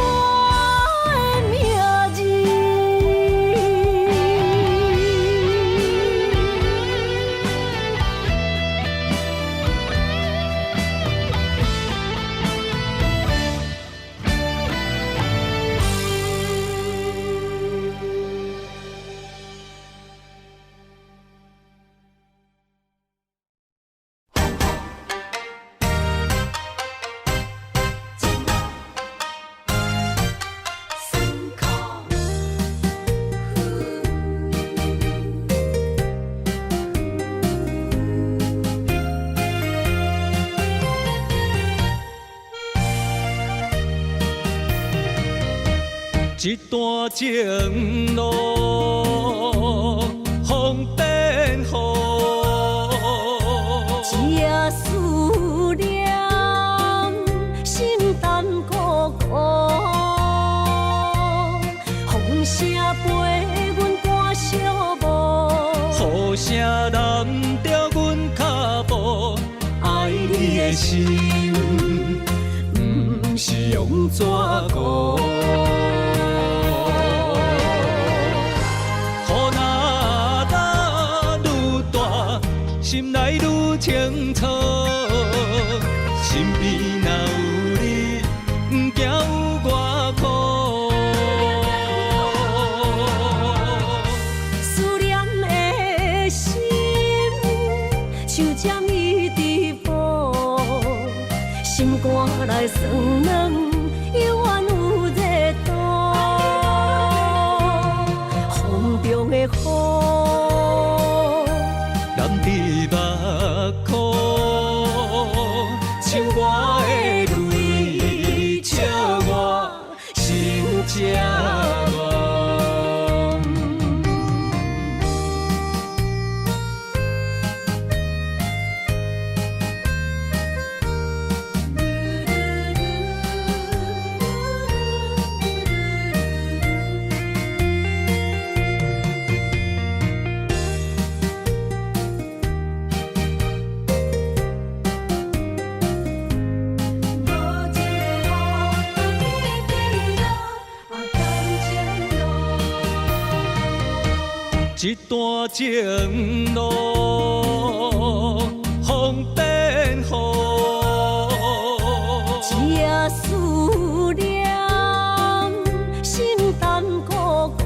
A: 的名字。
B: 一段情路风变雨，
A: 一夜思念，心淡孤孤。风声陪阮赶小步，
B: 雨声淋着阮脚步，爱你的心，不是用纸糊。心内愈清楚，身边若有你，不惊有我苦。
A: 思念的心，像针伊直扑，心肝内酸软，犹原有热雨，
B: 染伫目眶，像我的泪，笑我心正乱。一段情路，风变雨，
A: 一夜思念，心淡孤孤。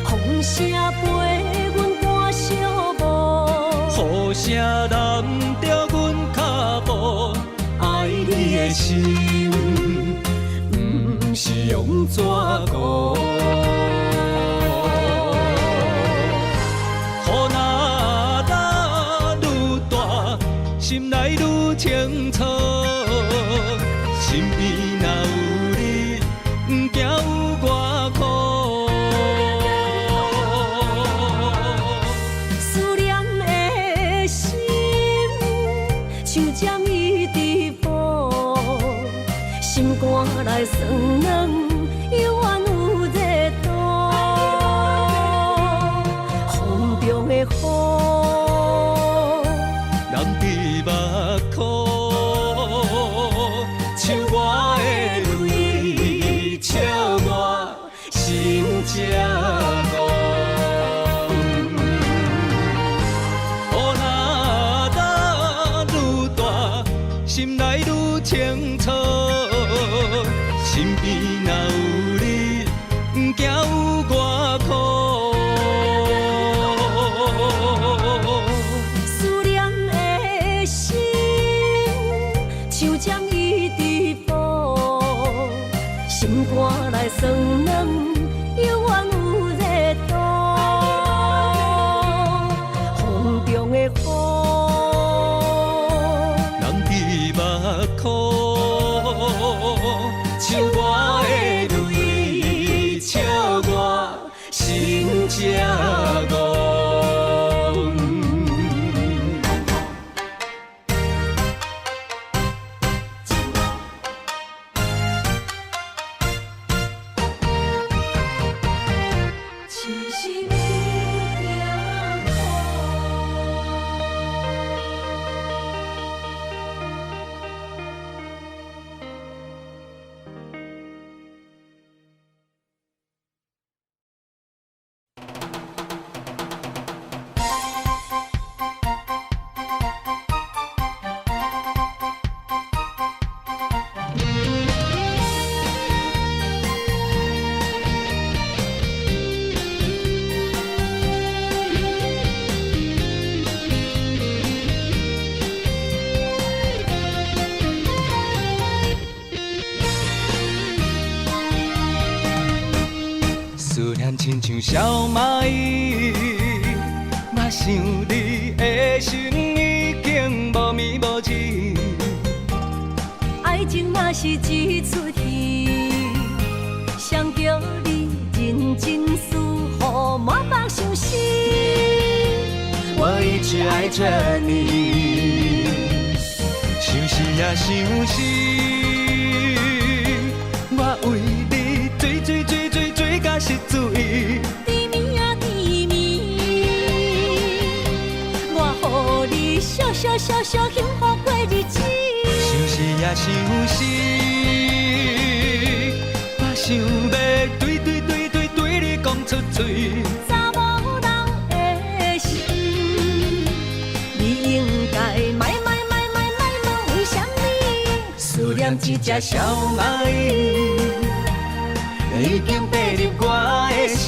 A: 风声陪阮赶小步，
B: 雨声染着阮脚步，爱你的心，不是用纸糊。心内愈清楚，身边若有你，不惊有我苦。
A: 思念的心，像针伊伫补，心肝内酸软，犹原有热度。风中的雨。
B: 像我的泪，笑我心正乱。雨若打愈大，心内愈清楚。身边若有你，不惊有我苦。
A: 心肝内酸软，犹原有热度。风中的雨，
B: 染伫目眶，像我的泪，笑我心正乱。思念亲像小蚂蚁，我想你的心已经无眠无志。
A: 爱情若是一出戏，谁叫你认真思，予满腹伤心。
B: 我一直爱着你，想死也想死，我为你追到失醉。
A: 甜蜜啊甜蜜，我予你小幸福过日子。
B: 想死也想死，我想要对你讲出嘴。
A: 查某人的心，你应该卖问为什么？
B: 思念一只小蚂蚁，已经爬入我的心，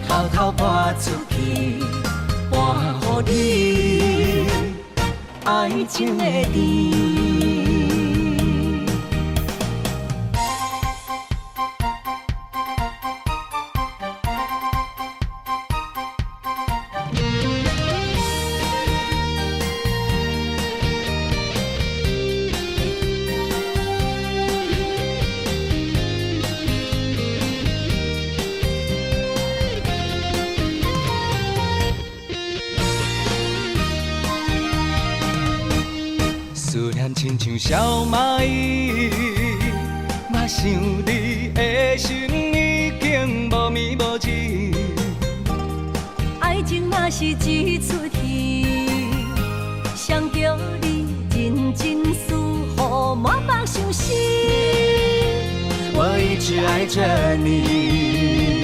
B: 偷偷搬出去，搬予你爱情的甜。小蚂蚁，我想你的心已经无眠无志。
A: 爱情若是一出戏，谁叫你认真思，予满腹相思。
B: 我一直爱着你，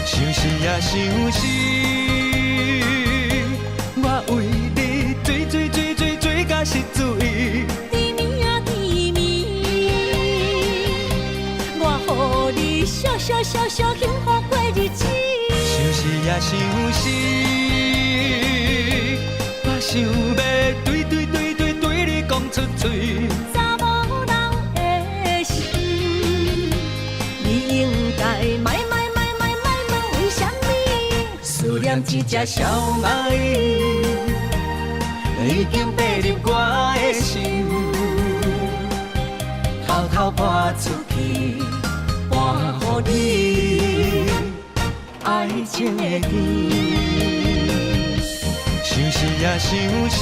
B: 想死呀想死，我为你追到失醉。
A: 甜蜜啊甜蜜，我予你笑幸福过日子。
B: 想死呀想死，我想要对你讲出嘴。
A: 查某人的心，你应该卖问为什么？
B: 思念一只小蚂蚁，已经爬入我的心，偷偷搬出去，搬予你爱情的甜。想死呀想死，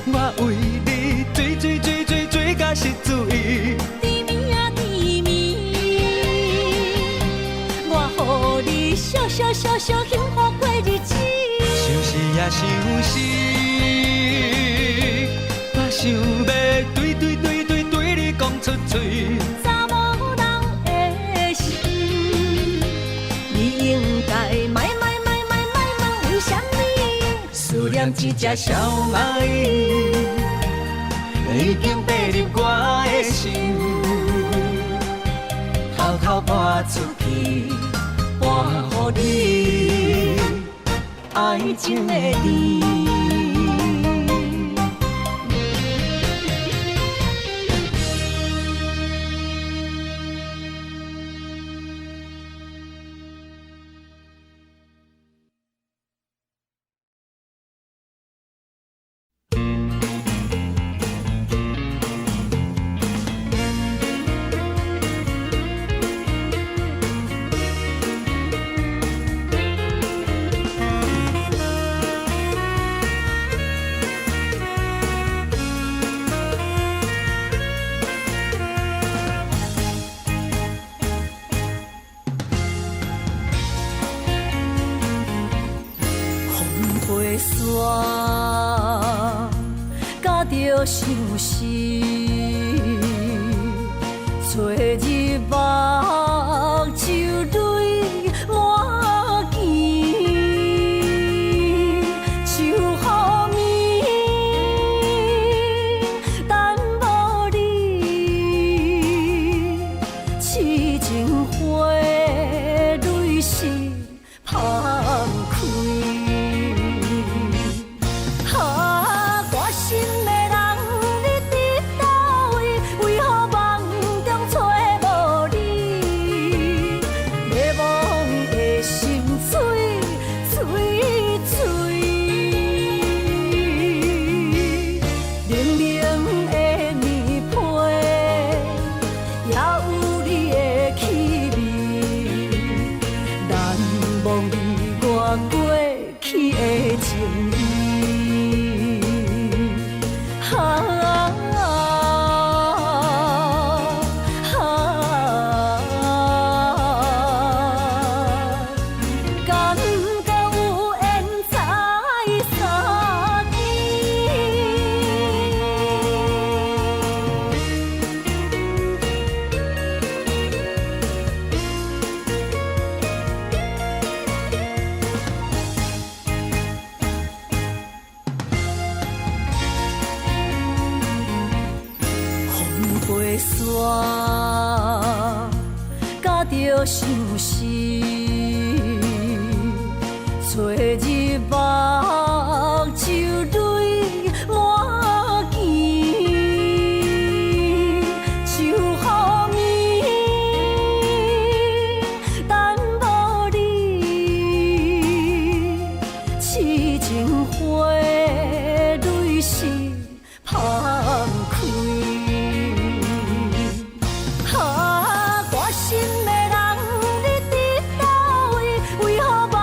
B: 我为你追到失醉。
A: 甜蜜啊甜蜜，我予你笑幸福过日子。
B: 想死呀想死，我想要对你讲出嘴。
A: 查某人的心，你应该卖问为什么？
B: 思念一只小蚂蚁，已经爬入我的心，偷偷搬出去，搬予你爱情的甜。
A: 花伞夹着相思，找日目就泪满肩，就予眠，等无你，痴情花蕊是芳开。花伞夹着相思，找日目就泪满肩，就予眠，等无你，痴情花蕊是芳开。心的人，你伫倒位？为何梦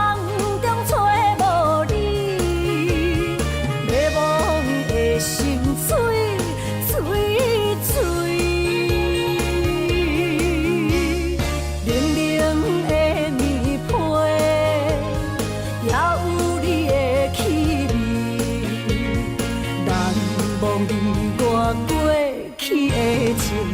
A: 中找无你？意。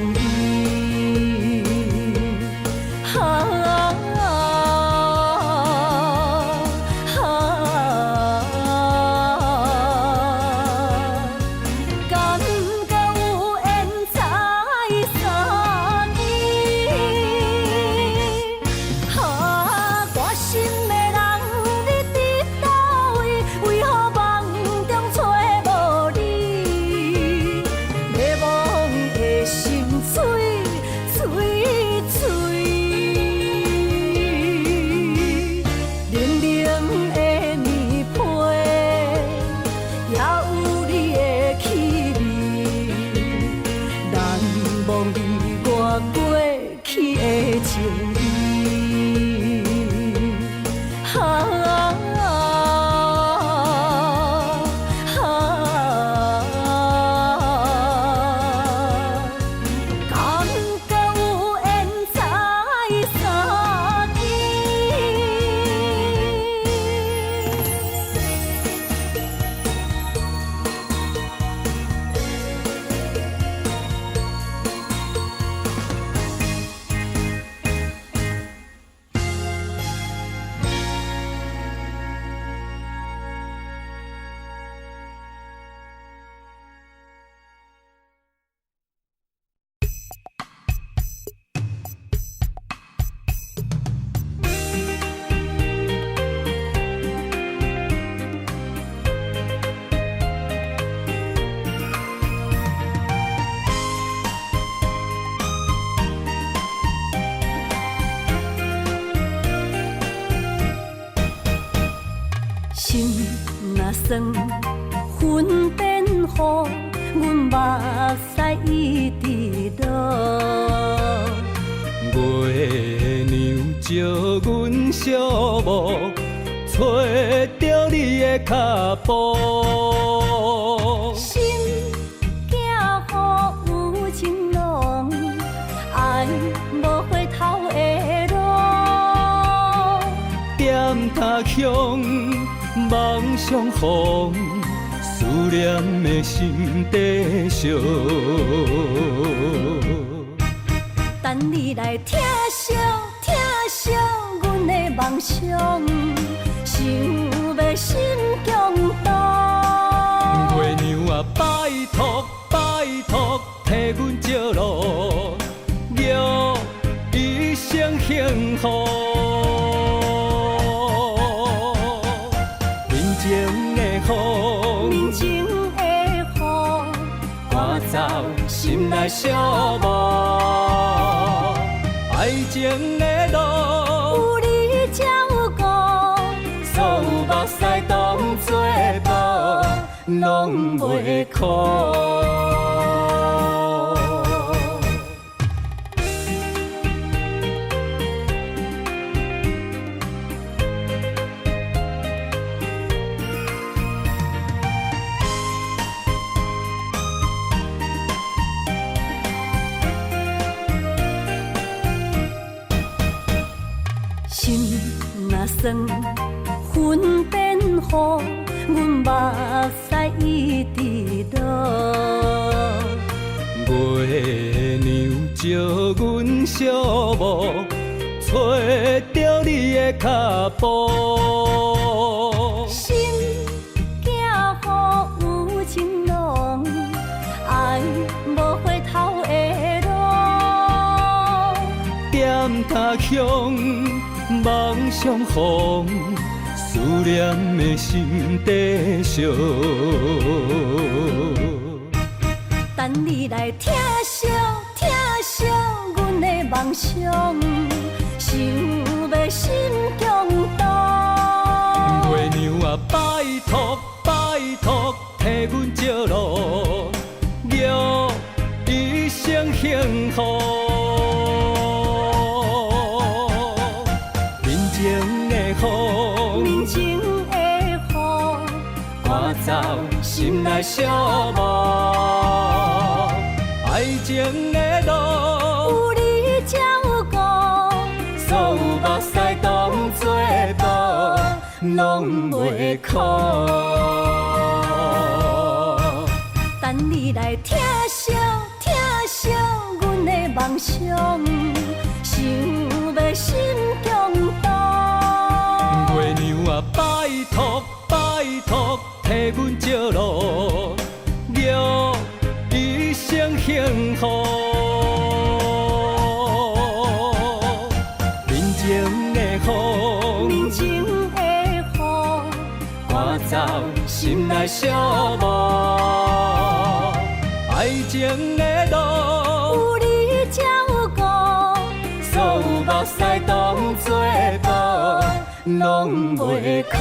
A: 心若酸，云变雨，阮目屎一直落。
B: 月娘招阮寂寞，找着你的脚步。
A: 心寄予有情郎，爱无回头的路。
B: 点头向梦相逢，思念的心底烧。
A: 等你来疼惜阮的梦想，想要心强大。
B: 月娘啊，拜托替阮照路，约一生幸福。面前的雨，赶走心内寂寞。爱情的路，
A: 有你照顾，
B: 所有目屎当作宝，拢袂苦。
A: 心若酸，云变雨，阮目屎一直落。
B: 月娘招阮寂寞，找着你的脚步。
A: 心寄予有情郎，爱无回头的路。
B: 点头向梦相逢，思念的心底烧。
A: 等你来疼惜阮的梦想，想要心强大。
B: 月娘啊，拜托替阮照路，约一生幸福。
A: 面前的雨，
B: 赶走心内寂寞。爱情的路，
A: 有你照顾，
B: 所有目屎当作宝，拢袂苦。
A: 等你来疼惜阮梦想，想要心强大。
B: 月娘啊，拜托拜托，替阮照路，祝一生幸福。人情的风，
A: 人情的雨，
B: 赶走心内寂寞。爱情的路，
A: 有你照顾，
B: 所有目屎当作宝，拢袂哭。